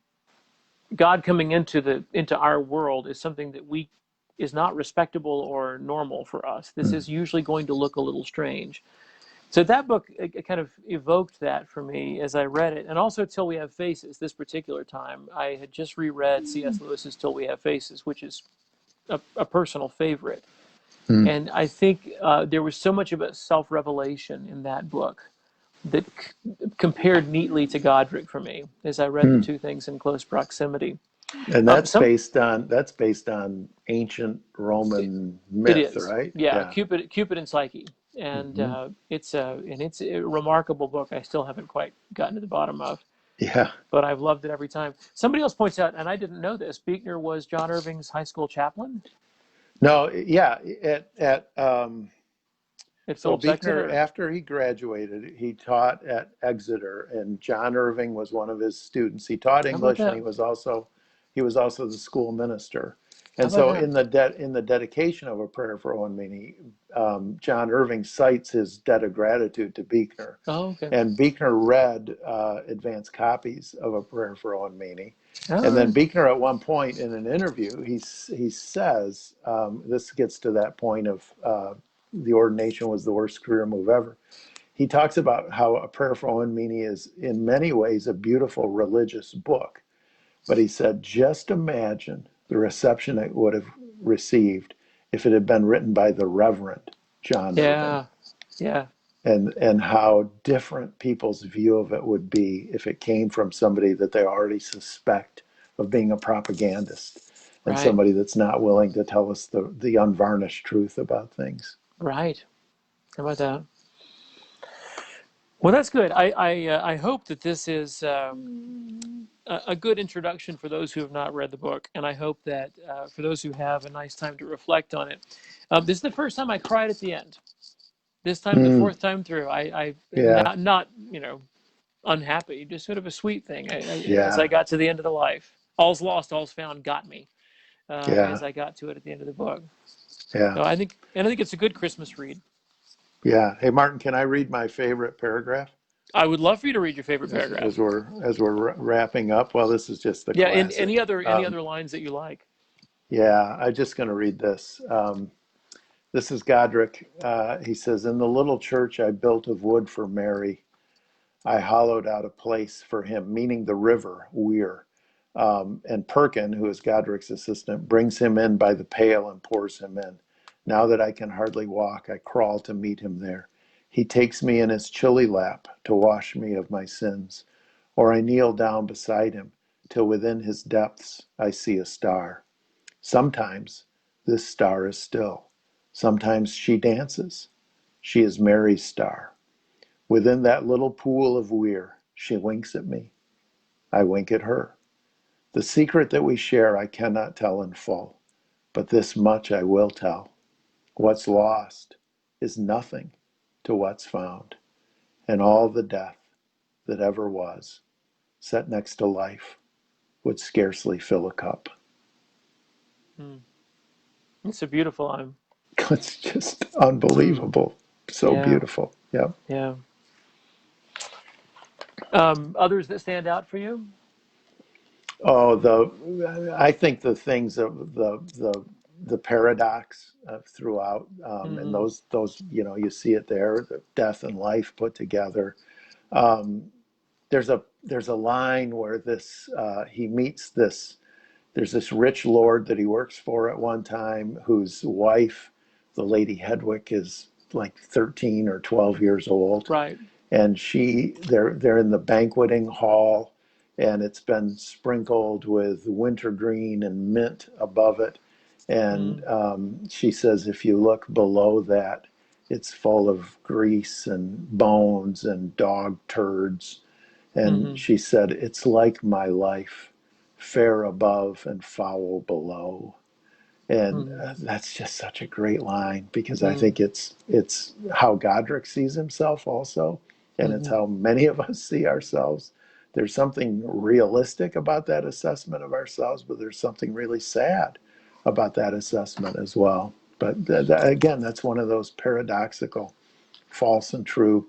God coming into our world is something that we is not respectable or normal for us. This Mm. is usually going to look a little strange. So that book it kind of evoked that for me as I read it, and also Till We Have Faces. This particular time, I had just reread C.S. Lewis's Till We Have Faces, which is a personal favorite. Mm. And I think there was so much of a self-revelation in that book that compared neatly to Godric for me as I read the Mm. two things in close proximity. And Some that's based on ancient Roman It myth, is, right? yeah, Yeah. Cupid and Psyche, and Hmm. it's a remarkable book. I still haven't quite gotten to the bottom of, Yeah. but I've loved it every time. Somebody else points out, and I didn't know this, Buechner was John Irving's high school chaplain No, yeah. At at So Phillips Buechner, Exeter. after he graduated, he taught at Exeter, and John Irving was one of his students. He taught How about English, and that? he was also the school minister. How And about so, that? in the dedication of a prayer for Owen Meany, John Irving cites his debt of gratitude to Buechner, Oh, okay. and Buechner read advanced copies of a prayer for Owen Meany. All And then right. Buechner, at one point in an interview, he says, this gets to that point of the ordination was the worst career move ever. He talks about how A Prayer for Owen Meany is in many ways a beautiful religious book. But he said, just imagine the reception it would have received if it had been written by the Reverend John Irving, Yeah, yeah, and how different people's view of it would be if it came from somebody that they already suspect of being a propagandist and right, somebody that's not willing to tell us the unvarnished truth about things. right. How about that? Well, that's good. I hope that this is a good introduction for those who have not read the book, and I hope that for those who have, a nice time to reflect on it. This is the first time I cried at the end. This time, the Mm, fourth time through, I yeah, not unhappy, just sort of a sweet thing. As I yeah, got to the end of the life, all's lost, all's found got me yeah, as I got to it at the end of the book. yeah, So I think it's a good Christmas read. yeah. Hey, Martin, can I read my favorite paragraph I would love for you to read your favorite paragraph. as we're wrapping up? Well, this is just the Yeah, and classic. any other lines that you like. Yeah, I'm just going to read this. This is Godric. He says, "In the little church I built of wood for Mary, I hollowed out a place for him," meaning the river Weir. And Perkin, who is Godric's assistant, brings him in by the pail and pours him in. Now that I can hardly walk, I crawl to meet him there. He takes me in his chilly lap to wash me of my sins, or I kneel down beside him till within his depths I see a star. Sometimes this star is still. Sometimes she dances. She is Mary's star. Within that little pool of Weir, she winks at me. I wink at her. The secret that we share I cannot tell in full, but this much I will tell. What's lost is nothing to what's found, and all the death that ever was, set next to life, would scarcely fill a cup. Hmm. It's a beautiful line. It's just unbelievable. So Yeah, beautiful. Yeah. yeah. Others that stand out for you? Oh, I think the things of the the paradox throughout, and Mm-hmm. those you see it there, the death and life put together. Um, there's a line where this he meets this. There's this rich lord that he works for at one time, whose wife, the Lady Hedwig, is like 13 or 12 years old, Right. and they're in the banqueting hall, and it's been sprinkled with wintergreen and mint above it, and Mm. she says if you look below that, it's full of grease and bones and dog turds, and Mm-hmm. she said it's like my life, fair above and foul below. And Mm-hmm. that's just such a great line, because I Mm. think it's how Godric sees himself also, and it's Mm-hmm. how many of us see ourselves. There's something realistic about that assessment of ourselves, but there's something really sad about that assessment as well. But again, that's one of those paradoxical, false and true,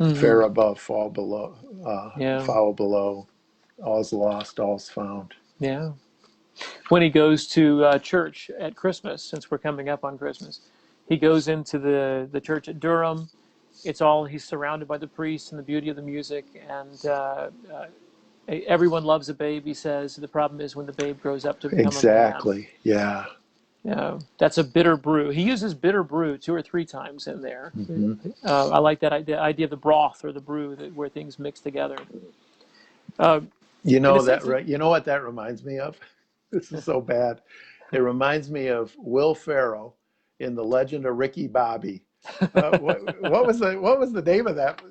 Mm-hmm. fair above, fall below, Yeah. foul below, all's lost, all's found. Yeah. When he goes to church at Christmas, since we're coming up on Christmas, he goes into the church at Durham. He's surrounded by the priests and the beauty of the music, and everyone loves a babe, he says. The problem is when the babe grows up to become a man. Exactly. Yeah. That's a bitter brew. He uses bitter brew 2 or 3 times in there. Hmm. I like that idea of the broth or the brew, where things mix together. Uh, You in a know that, sense, right? You know what that reminds me of? This is so bad. It reminds me of Will Ferrell in The Legend of Ricky Bobby. What was the name of that?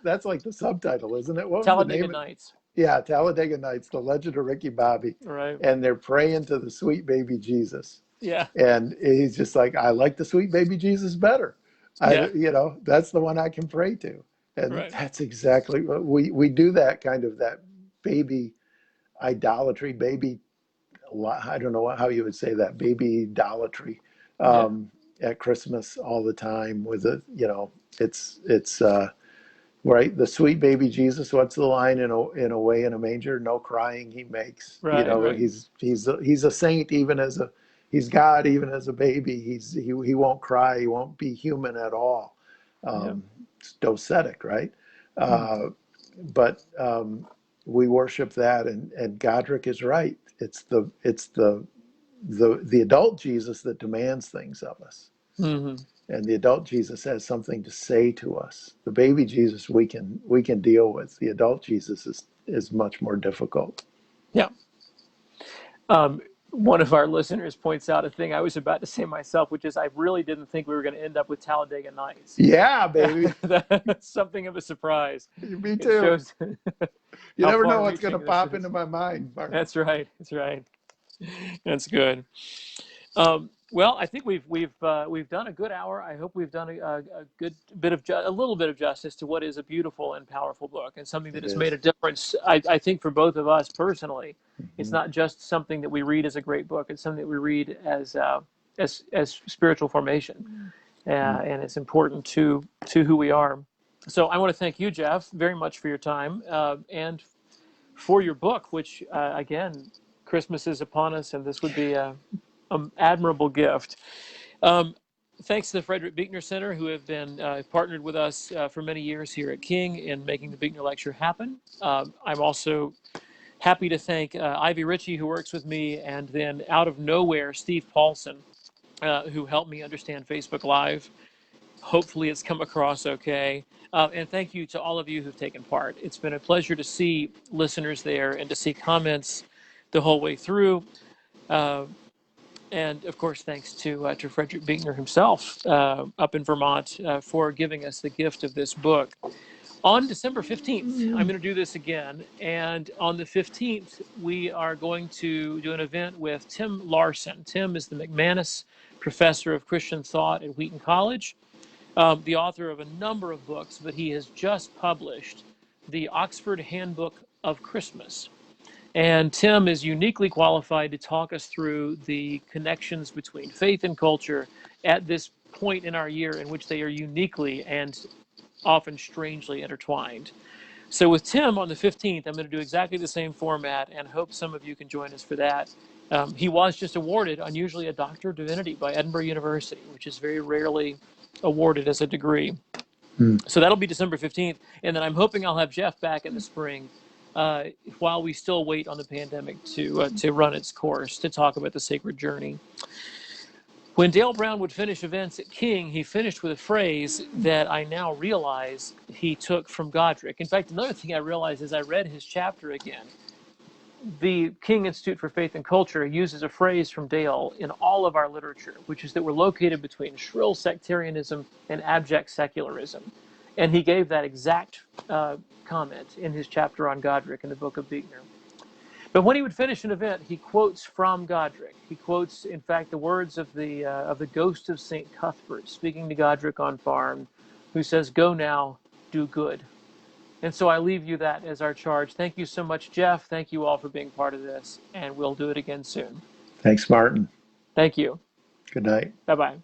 That's like the subtitle, isn't it? What was the Talladega name? Nights, Yeah, Talladega Nights, The Legend of Ricky Bobby, right? and they're praying to the sweet baby Jesus, Yeah, and he's just like, I like the sweet baby Jesus better. yeah, That's the one I can pray to, and right. that's exactly what we do. That kind of that baby idolatry, baby. I don't know how you would say that, baby idolatry, Yeah, at Christmas all the time. With it, it's right. The sweet baby Jesus. What's the line in a way in a manger? No crying he makes. right, right. He's a saint even as a he's God even as a baby. He won't cry. He won't be human at all. Yeah. It's docetic, right? Hmm. But we worship that, and Godric is right. It's the adult Jesus that demands things of us, Hmm. and the adult Jesus has something to say to us. The baby Jesus we can deal with. The adult Jesus is much more difficult. Yeah. Um, One of our listeners points out a thing I was about to say myself, which is I really didn't think we were going to end up with Talladega Nights. Yeah, baby. That's something of a surprise. Me It too. shows You how never know what's going to far-reaching this pop into is. my mind, Mark. That's right. That's right. That's good. Well, I think we've done a good hour. I hope we've done a good bit of a little bit of justice to what is a beautiful and powerful book, and something that It has made is. a difference. I think for both of us personally, it's Mhm. not just something that we read as a great book. It's something that we read as spiritual formation, and it's important to who we are. So I want to thank you, Jeff, very much for your time and for your book, which again, Christmas is upon us, and this would be an admirable gift. Um, Thanks to the Frederick Buechner Center, who have been partnered with us for many years here at King in making the Buechner Lecture happen. I'm also happy to thank Ivy Ritchie, who works with me, and then out of nowhere, Steve Paulson, who helped me understand Facebook Live. Hopefully, it's come across okay. And thank you to all of you who've taken part. It's been a pleasure to see listeners there and to see comments the whole way through. Uh, and of course, thanks to Frederick Buechner himself up in Vermont for giving us the gift of this book. On December 15th, I'm going to do this again. And on the 15th, we are going to do an event with Tim Larson. Tim is the McManus Professor of Christian Thought at Wheaton College, the author of a number of books, but he has just published the Oxford Handbook of Christmas. And Tim is uniquely qualified to talk us through the connections between faith and culture at this point in our year in which they are uniquely and often strangely intertwined. So with Tim on the 15th, I'm going to do exactly the same format and hope some of you can join us for that. He was just awarded, unusually, a Doctor of Divinity by Edinburgh University, which is very rarely awarded as a degree. So that'll be December 15th. And then I'm hoping I'll have Jeff back in the spring while we still wait on the pandemic to run its course, to talk about the sacred journey. When Dale Brown would finish events at King, he finished with a phrase that I now realize he took from Godric. In fact, another thing I realized as I read his chapter again, the King Institute for Faith and Culture uses a phrase from Dale in all of our literature, which is that we're located between shrill sectarianism and abject secularism. And he gave that exact comment in his chapter on Godric in the book of Buechner. But when he would finish an event, he quotes from Godric. He quotes, in fact, the words of the ghost of St. Cuthbert, speaking to Godric on Farm, who says, "Go now, do good." And so I leave you that as our charge. Thank you so much, Jeff. Thank you all for being part of this, and we'll do it again soon. Thanks, Martin. Thank you. Good night. Bye-bye.